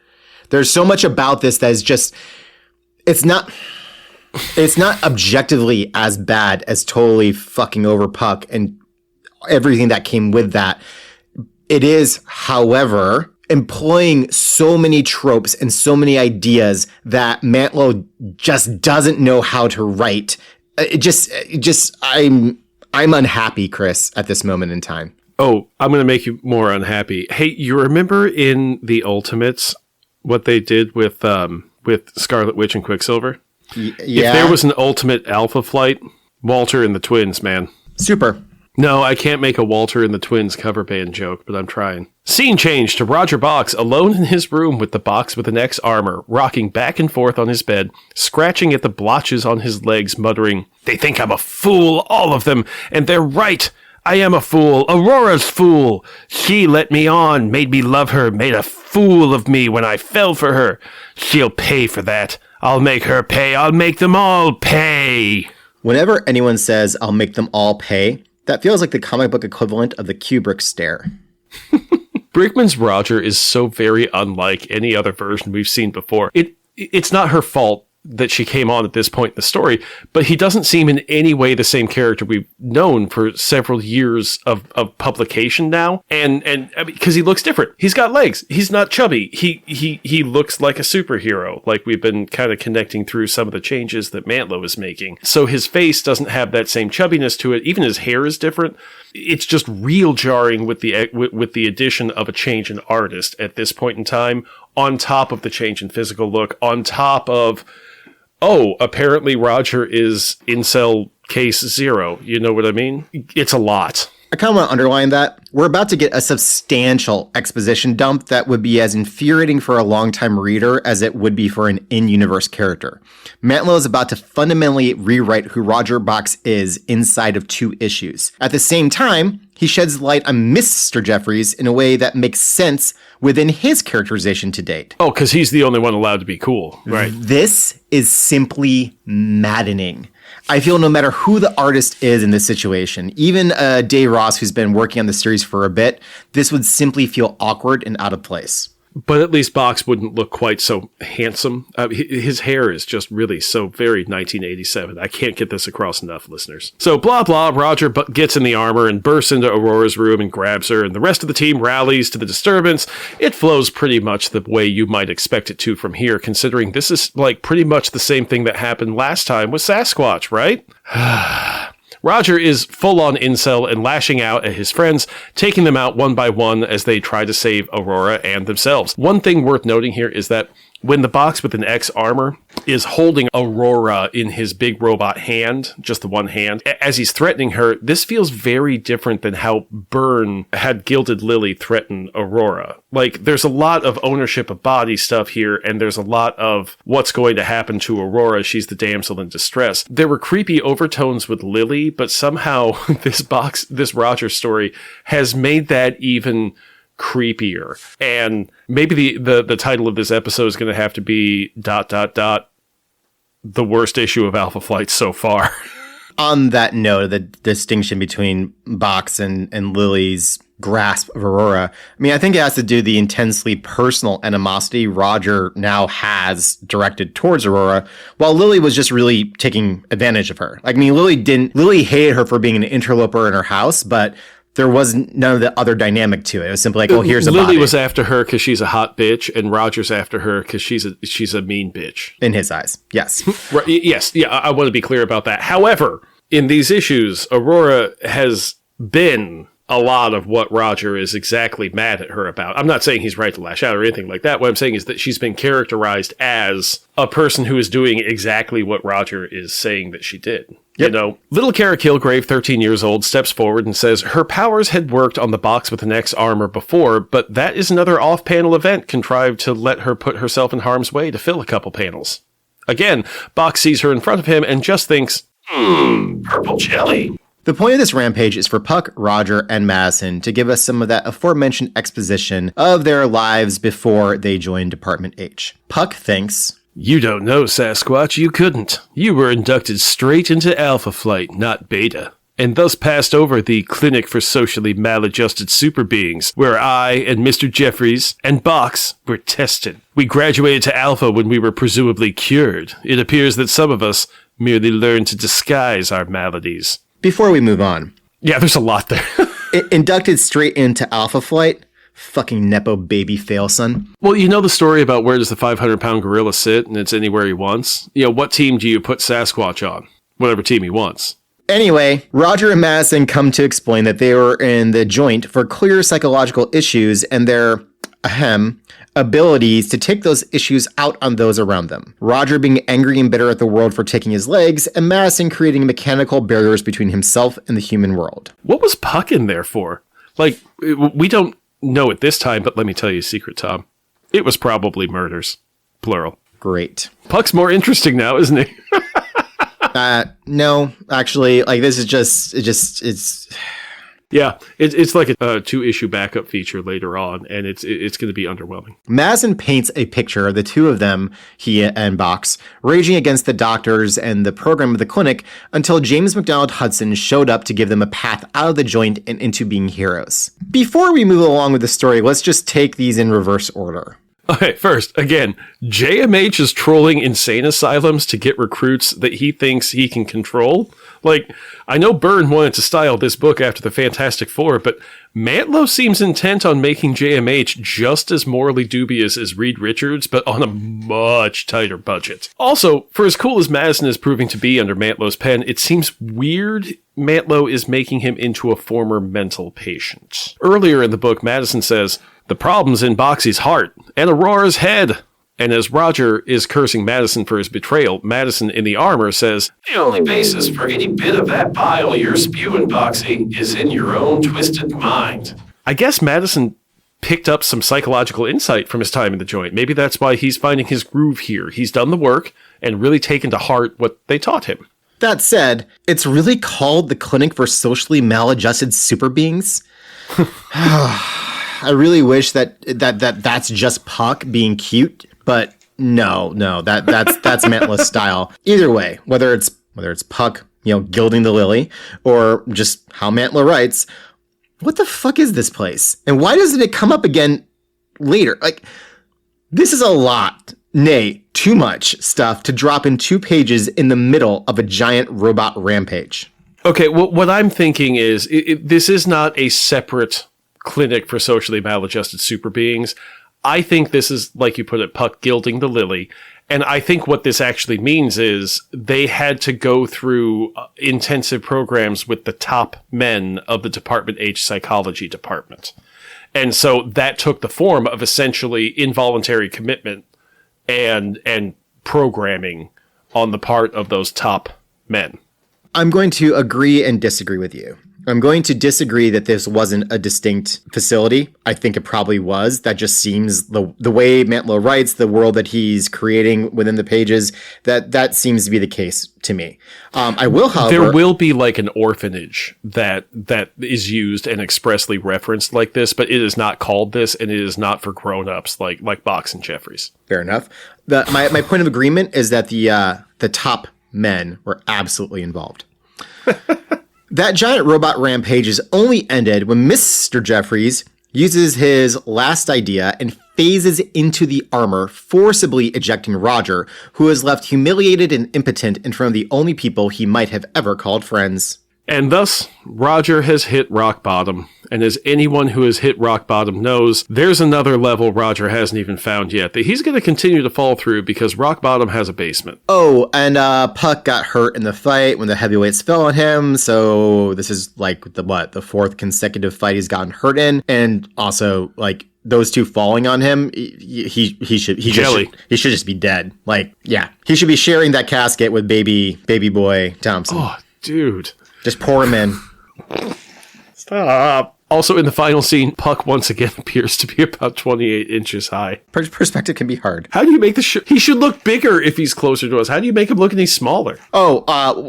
There's so much about this that is just, it's not objectively as bad as totally fucking over Puck and everything that came with that. It is, however, employing so many tropes and so many ideas that Mantlo just doesn't know how to write. I'm unhappy, Chris, at this moment in time. Oh, I'm going to make you more unhappy. Hey, you remember in the Ultimates what they did with Scarlet Witch and Quicksilver? Yeah. If there was an Ultimate Alpha Flight, Walter and the Twins, man. Super. No, I can't make a Walter and the Twins cover band joke, but I'm trying. Scene change to Roger Bochs alone in his room with the box with an X armor, rocking back and forth on his bed, scratching at the blotches on his legs, muttering, "They think I'm a fool, all of them, and they're right. I am a fool, Aurora's fool. She let me on, made me love her, made a fool of me when I fell for her. She'll pay for that. I'll make her pay. I'll make them all pay." Whenever anyone says, "I'll make them all pay," that feels like the comic book equivalent of the Kubrick stare. Brigman's Roger is so very unlike any other version we've seen before. It's not her fault that she came on at this point in the story, but he doesn't seem in any way the same character we've known for several years of publication now. And because he looks different. He's got legs. He's not chubby. He looks like a superhero, like we've been kind of connecting through some of the changes that Mantlo is making. So his face doesn't have that same chubbiness to it. Even his hair is different. It's just real jarring with the addition of a change in artist at this point in time, on top of the change in physical look, on top of, oh, apparently Roger is incel case 0. You know what I mean? It's a lot. I kind of want to underline that. We're about to get a substantial exposition dump that would be as infuriating for a longtime reader as it would be for an in-universe character. Mantlo is about to fundamentally rewrite who Roger Bochs is inside of 2 issues. At the same time, he sheds light on Mr. Jeffries in a way that makes sense within his characterization to date. Oh, because he's the only one allowed to be cool, right? This is simply maddening. I feel no matter who the artist is in this situation, even Dave Ross, who's been working on the series for a bit, this would simply feel awkward and out of place. But at least Bochs wouldn't look quite so handsome. His hair is just really so very 1987. I can't get this across enough, listeners. So blah, blah, Roger gets in the armor and bursts into Aurora's room and grabs her, and the rest of the team rallies to the disturbance. It flows pretty much the way you might expect it to from here, considering this is like pretty much the same thing that happened last time with Sasquatch, right? Roger is full-on incel and lashing out at his friends, taking them out one by one as they try to save Aurora and themselves. One thing worth noting here is that when the Bochs with an X armor is holding Aurora in his big robot hand, just the one hand, as he's threatening her, this feels very different than how Byrne had Gilded Lily threaten Aurora. Like, there's a lot of ownership of body stuff here, and there's a lot of what's going to happen to Aurora. She's the damsel in distress. There were creepy overtones with Lily, but somehow this Roger story has made that even creepier. And maybe the title of this episode is going to have to be ... the worst issue of Alpha Flight so far. On that note, the distinction between Bochs and Lily's grasp of Aurora, I mean, I think it has to do with the intensely personal animosity Roger now has directed towards Aurora, while Lily was just really taking advantage of her. Like, I mean, Lily hated her for being an interloper in her house, but there was none of the other dynamic to it. It was simply like, oh, here's a Lily body. was after her because she's a hot bitch, and Roger's after her because she's a mean bitch. In his eyes, yes. Right, yes, yeah, I want to be clear about that. However, in these issues, Aurora has been a lot of what Roger is exactly mad at her about. I'm not saying he's right to lash out or anything like that. What I'm saying is that she's been characterized as a person who is doing exactly what Roger is saying that she did. Yep. You know, little Kara Kilgrave, 13 years old, steps forward and says her powers had worked on the Bochs with an X armor before, but that is another off-panel event contrived to let her put herself in harm's way to fill a couple panels. Again, Bochs sees her in front of him and just thinks, purple jelly. The point of this rampage is for Puck, Roger, and Madison to give us some of that aforementioned exposition of their lives before they joined Department H. Puck thinks, "You don't know, Sasquatch, you couldn't. You were inducted straight into Alpha Flight, not Beta, and thus passed over the Clinic for Socially Maladjusted Super Beings, where I and Mr. Jeffries and Bochs were tested. We graduated to Alpha when we were presumably cured. It appears that some of us merely learned to disguise our maladies." Before we move on. Yeah, there's a lot there. Inducted straight into Alpha Flight? Fucking Nepo baby fail, son. Well, you know the story about where does the 500-pound gorilla sit, and it's anywhere he wants? You know, what team do you put Sasquatch on? Whatever team he wants. Anyway, Roger and Madison come to explain that they were in the joint for clear psychological issues and their, abilities to take those issues out on those around them. Roger being angry and bitter at the world for taking his legs, and Madison creating mechanical barriers between himself and the human world. What was Puck in there for? Like, we don't know at this time, but let me tell you a secret, Tom. It was probably murders. Plural. Great. Puck's more interesting now, isn't he? No, actually, like, this is it's... Yeah, it's like a 2-issue backup feature later on, and it's going to be underwhelming. Madison paints a picture of the two of them, he and Bochs, raging against the doctors and the program of the clinic until James MacDonald Hudson showed up to give them a path out of the joint and into being heroes. Before we move along with the story, let's just take these in reverse order. Okay, first, again, JMH is trolling insane asylums to get recruits that he thinks he can control. Like, I know Byrne wanted to style this book after the Fantastic Four, but Mantlo seems intent on making JMH just as morally dubious as Reed Richards, but on a much tighter budget. Also, for as cool as Madison is proving to be under Mantlo's pen, it seems weird Mantlo is making him into a former mental patient. Earlier in the book, Madison says, "The problem's in Boxy's heart and Aurora's head." And as Roger is cursing Madison for his betrayal, Madison in the armor says, "The only basis for any bit of that bile you're spewing, Boxy, is in your own twisted mind." I guess Madison picked up some psychological insight from his time in the joint. Maybe that's why he's finding his groove here. He's done the work and really taken to heart what they taught him. That said, it's really called the Clinic for Socially Maladjusted Super Beings. I really wish that's just Puck being cute, but no, that's Mantla's style. Either way, whether it's Puck, gilding the lily, or just how Mantla writes, what the fuck is this place? And why doesn't it come up again later. Like, this is a lot, nay, too much stuff to drop in 2 pages in the middle of a giant robot rampage. Okay, well, what I'm thinking is this is not a separate clinic for socially maladjusted super beings. I think this is, like you put it, Puck gilding the lily. And I think what this actually means is they had to go through intensive programs with the top men of the Department H psychology department. And so that took the form of essentially involuntary commitment and programming on the part of those top men. I'm going to agree and disagree with you. I'm going to disagree that this wasn't a distinct facility. I think it probably was. That just seems the way Mantlo writes, the world that he's creating within the pages, that seems to be the case to me. I will, however... There will be like an orphanage that is used and expressly referenced like this, but it is not called this, and it is not for grown-ups like Bochs and Jeffries. Fair enough. My point of agreement is that the top men were absolutely involved. That giant robot rampage is only ended when Mr. Jeffries uses his last idea and phases into the armor, forcibly ejecting Roger, who is left humiliated and impotent in front of the only people he might have ever called friends. And thus, Roger has hit rock bottom. And as anyone who has hit rock bottom knows, there's another level Roger hasn't even found yet that he's going to continue to fall through because rock bottom has a basement. Oh, and Puck got hurt in the fight when the heavyweights fell on him. So this is like the 4th consecutive fight he's gotten hurt in. And also, like, those 2 falling on him, he should just be dead. Like, yeah, he should be sharing that casket with baby boy Thompson. Oh, dude. Just pour him in. Stop. Also, in the final scene, Puck once again appears to be about 28 inches high. Perspective can be hard. How do you make the he should look bigger if he's closer to us. How do you make him look any smaller? Oh,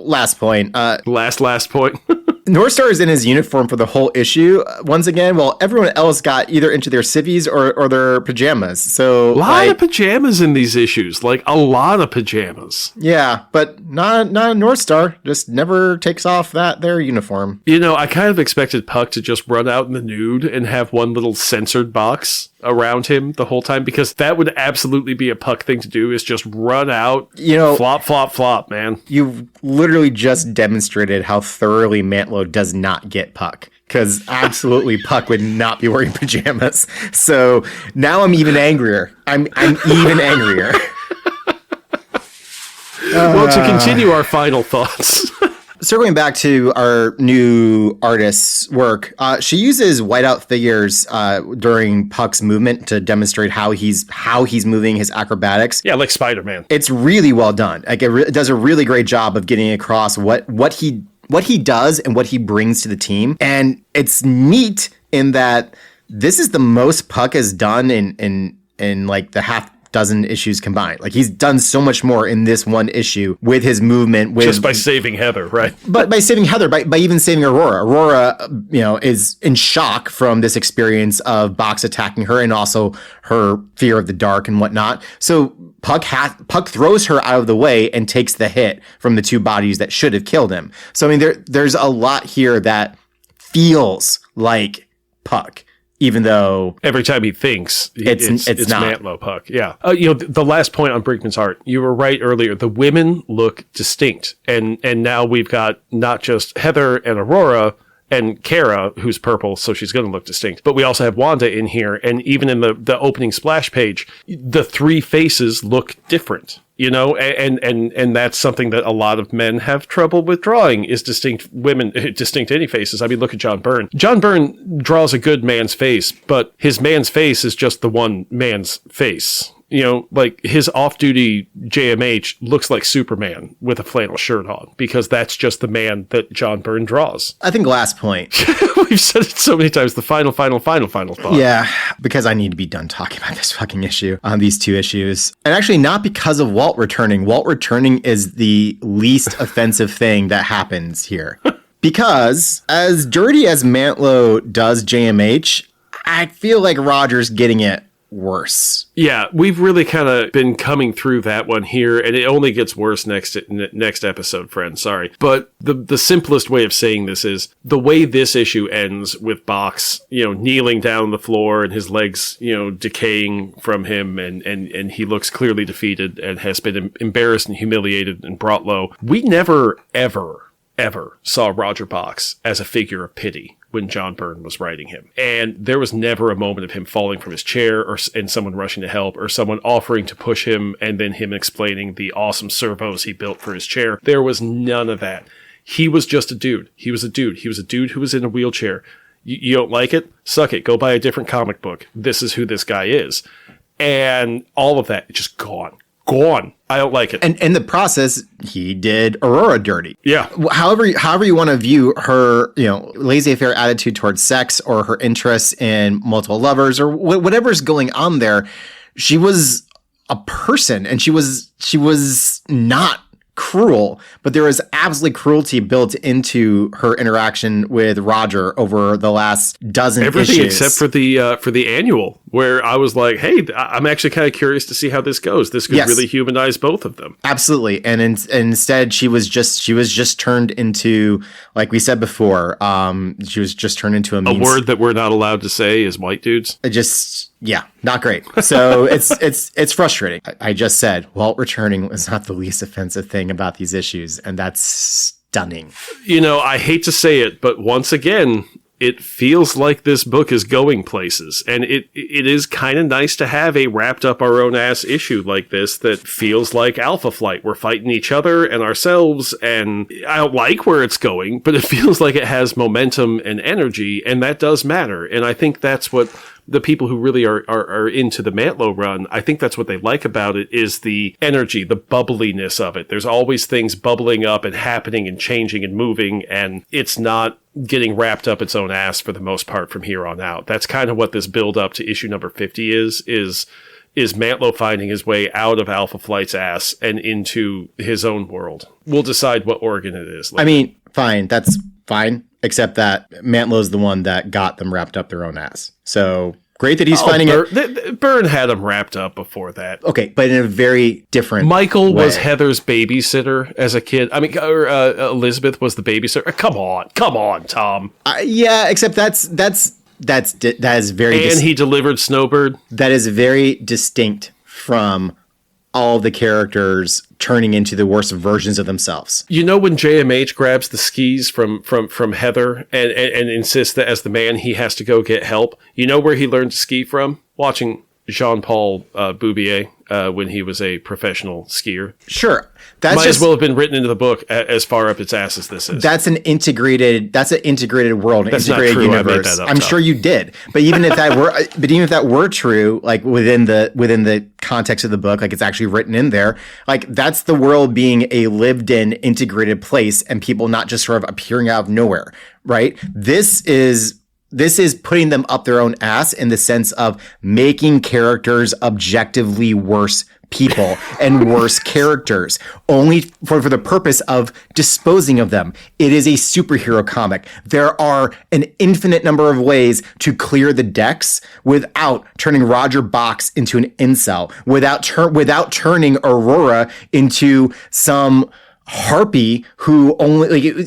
last point. Last point. North Star is in his uniform for the whole issue once again, while everyone else got either into their civvies or their pajamas. So a lot of pajamas in these issues, like a lot of pajamas. Yeah, but not North Star. Just never takes off their uniform. You know, I kind of expected Puck to just run out in the nude and have one little censored box around him the whole time, because that would absolutely be a Puck thing to do, is just run out, flop, flop, flop, man. You've literally just demonstrated how thoroughly Mantlo does not get Puck, because absolutely Puck would not be wearing pajamas. So now I'm even angrier. I'm even angrier. Well, to continue our final thoughts. Circling back to our new artist's work, she uses whiteout figures during Puck's movement to demonstrate how he's moving his acrobatics. Yeah, like Spider-Man. It's really well done. Like it does a really great job of getting across what he does and what he brings to the team. And it's neat in that this is the most Puck has done in like the half dozen issues combined. Like, he's done so much more in this one issue with his movement, just by saving Heather, right? But by saving Heather, by even saving Aurora. Aurora, is in shock from this experience of Bochs attacking her and also her fear of the dark and whatnot. So Puck throws her out of the way and takes the hit from the 2 bodies that should have killed him. So I mean, there's a lot here that feels like Puck, even though every time he thinks it's not Mantlo Puck. Yeah. The last point on Brigman's art, you were right earlier. The women look distinct. And now we've got not just Heather and Aurora and Kara, who's purple, so she's going to look distinct. But we also have Wanda in here. And even in the opening splash page, the 3 faces look different. And that's something that a lot of men have trouble with drawing, is distinct women, distinct any faces. I mean, look at John Byrne. John Byrne draws a good man's face, but his man's face is just the one man's face. Like his off-duty JMH looks like Superman with a flannel shirt on, because that's just the man that John Byrne draws. I think last point. We've said it so many times. The final thought. Yeah, because I need to be done talking about this fucking issue on these 2 issues. And actually not because of Walt returning. Walt returning is the least offensive thing that happens here. Because as dirty as Mantlo does JMH, I feel like Roger's getting it worse. Yeah, we've really kind of been coming through that one here, and it only gets worse next episode, friend. Sorry. But the simplest way of saying this is the way this issue ends with Bochs, kneeling down on the floor and his legs, decaying from him, and he looks clearly defeated and has been embarrassed and humiliated and brought low. We never, ever saw Roger Bochs as a figure of pity when John Byrne was writing him. And there was never a moment of him falling from his chair and someone rushing to help or someone offering to push him and then him explaining the awesome servos he built for his chair. There was none of that. He was just a dude. He was a dude who was in a wheelchair. You don't like it? Suck it. Go buy a different comic book. This is who this guy is. And all of that, just gone. I don't like it. And in the process, he did Aurora dirty. Yeah. However you want to view her, laissez-faire attitude towards sex or her interest in multiple lovers or whatever's going on there, she was a person and she was not cruel, but there was absolutely cruelty built into her interaction with Roger over the last dozen Everything issues. except for the annual, where I was like, hey, I'm actually kind of curious to see how this goes. This could really humanize both of them. Absolutely. And instead she was just turned into, like we said before, she was just turned into a word that we're not allowed to say is white dudes. Yeah, not great. So it's frustrating. I just said Walt returning was not the least offensive thing about these issues, and that's stunning. I hate to say it, but once again, it feels like this book is going places, and it is kind of nice to have a wrapped up our own ass issue like this that feels like Alpha Flight. We're fighting each other and ourselves, and I don't like where it's going, but it feels like it has momentum and energy, and that does matter. And I think that's what the people who really are into the Mantlo run, I think that's what they like about it, is the energy, the bubbliness of it. There's always things bubbling up and happening and changing and moving, and it's not getting wrapped up its own ass for the most part from here on out. That's kind of what this build up to issue number 50 is Mantlo finding his way out of Alpha Flight's ass and into his own world. We'll decide what organ it is later. I mean, fine, that's fine, except that Mantlo's the one that got them wrapped up their own ass. So great that he's finding it. Byrne had them wrapped up before that. Okay, but in a very different Michael way. was Heather's babysitter as a kid. I mean, Elizabeth was the babysitter. Come on, Tom. Yeah, except that is very. And he delivered Snowbird. That is very distinct from all of the characters turning into the worst versions of themselves. When JMH grabs the skis from Heather and insists that as the man he has to go get help, where he learned to ski from? Watching Jean-Paul Bouvier when he was a professional skier. Sure. Might as well have been written into the book as far up its ass as this is. That's an integrated world, an that's integrated not true. universe. I made that up, I'm sure you did. But even if that were true, like within the context of the book, like it's actually written in there, like that's the world being a lived in, integrated place and people not just sort of appearing out of nowhere, right? This is putting them up their own ass in the sense of making characters objectively worse people and worse characters only for the purpose of disposing of them. It is a superhero comic. There are an infinite number of ways to clear the decks without turning Roger Bochs into an incel, without turning Aurora into some harpy who only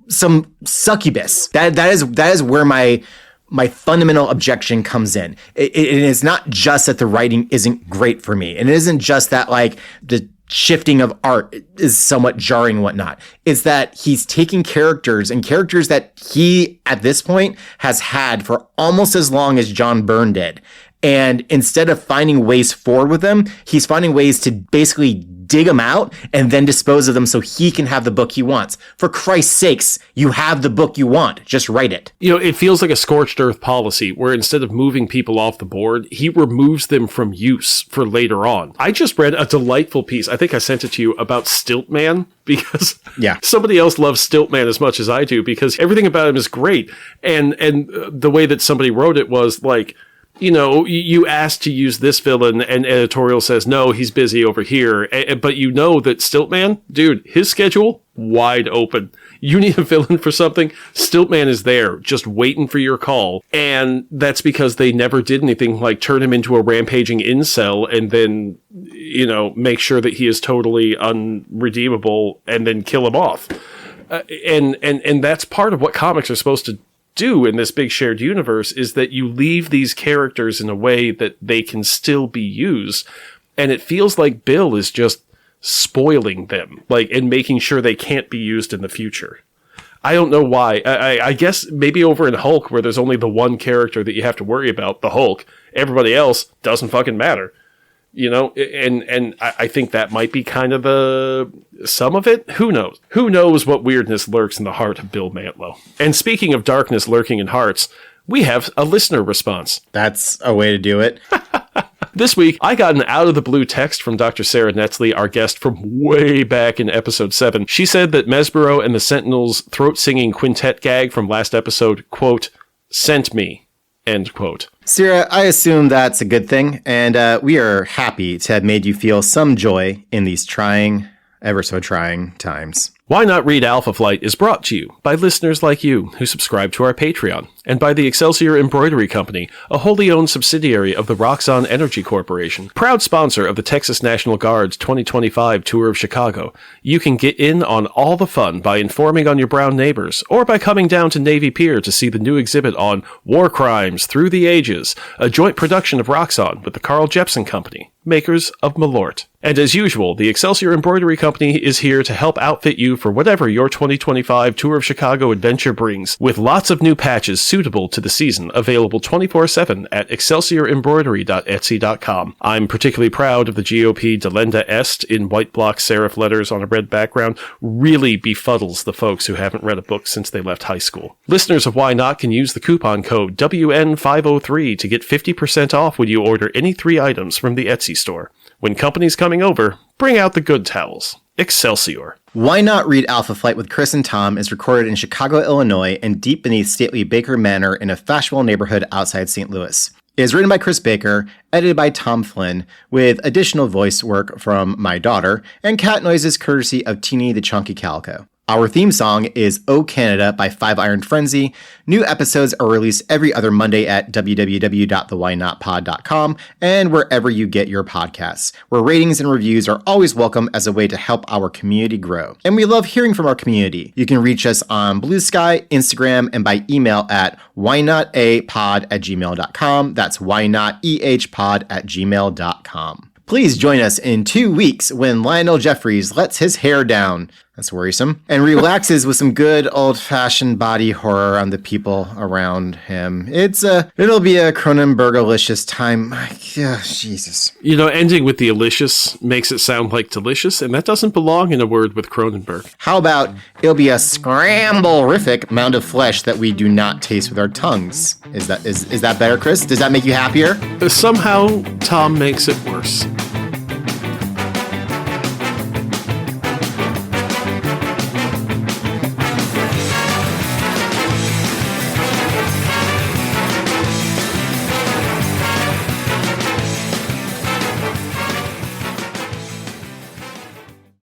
some succubus. That is where my fundamental objection comes in. It is not just that the writing isn't great for me. And it isn't just that like the shifting of art is somewhat jarring and whatnot. It's that he's taking characters that he at this point has had for almost as long as John Byrne did. And instead of finding ways forward with them, he's finding ways to basically dig them out and then dispose of them so he can have the book he wants. For Christ's sakes, you have the book you want. Just write it. It feels like a scorched earth policy where instead of moving people off the board, he removes them from use for later on. I just read a delightful piece. I think I sent it to you about Stiltman because somebody else loves Stiltman as much as I do because everything about him is great. And the way that somebody wrote it was like, you asked to use this villain and editorial says, no, he's busy over here. But that Stiltman, dude, his schedule, wide open. you need a villain for something, Stiltman is there, just waiting for your call. And that's because they never did anything like turn him into a rampaging incel and then, make sure that he is totally unredeemable and then kill him off. And that's part of what comics are supposed to do in this big shared universe, is that you leave these characters in a way that they can still be used. And it feels like Bill is just spoiling them, and making sure they can't be used in the future. I don't know why. I guess maybe over in Hulk, where there's only the one character that you have to worry about, the Hulk, everybody else doesn't fucking matter. And I think that might be kind of the some of it. Who knows? Who knows what weirdness lurks in the heart of Bill Mantlo? And speaking of darkness lurking in hearts, we have a listener response. That's a way to do it. This week, I got an out-of-the-blue text from Dr. Sarah Netzley, our guest from way back in episode 7. She said that Mesbro and the Sentinels' throat-singing quintet gag from last episode, quote, sent me, end quote. Sarah, I assume that's a good thing, and we are happy to have made you feel some joy in these trying, ever so trying times. Why Not Read Alpha Flight is brought to you by listeners like you who subscribe to our Patreon, and by the Excelsior Embroidery Company, a wholly owned subsidiary of the Roxxon Energy Corporation, proud sponsor of the Texas National Guard's 2025 Tour of Chicago. You can get in on all the fun by informing on your brown neighbors, or by coming down to Navy Pier to see the new exhibit on War Crimes Through the Ages, a joint production of Roxxon with the Carl Jepsen Company, makers of Malort. And as usual, the Excelsior Embroidery Company is here to help outfit you for whatever your 2025 Tour of Chicago adventure brings, with lots of new patches suitable to the season, available 24/7 at excelsiorembroidery.etsy.com. I'm particularly proud of the GOP Delenda Est in white block serif letters on a red background. Really befuddles the folks who haven't read a book since they left high school. Listeners of Why Not can use the coupon code WN503 to get 50% off when you order any 3 items from the Etsy store. When company's coming over, bring out the good towels. Excelsior. Why Not Read Alpha Flight with Chris and Tom is recorded in Chicago, Illinois, and deep beneath stately Baker Manor in a fashionable neighborhood outside St. Louis. It is written by Chris Baker, edited by Tom Flynn, with additional voice work from my daughter, and cat noises courtesy of Teeny the Chunky Calico. Our theme song is O Canada by Five Iron Frenzy. New episodes are released every other Monday at www.thewhynotpod.com and wherever you get your podcasts, where ratings and reviews are always welcome as a way to help our community grow. And we love hearing from our community. You can reach us on Blue Sky, Instagram, and by email at whynotapod@gmail.com. That's whynotehpod@gmail.com. Please join us in 2 weeks when Lionel Jeffries lets his hair down. That's worrisome. And relaxes with some good old-fashioned body horror on the people around him. It'll be a Cronenberg-alicious time. Yeah, Jesus. Ending with the alicious makes it sound like delicious, and that doesn't belong in a word with Cronenberg. How about it'll be a scramble-rific mound of flesh that we do not taste with our tongues? Is that better, Chris? Does that make you happier? Somehow, Tom makes it worse.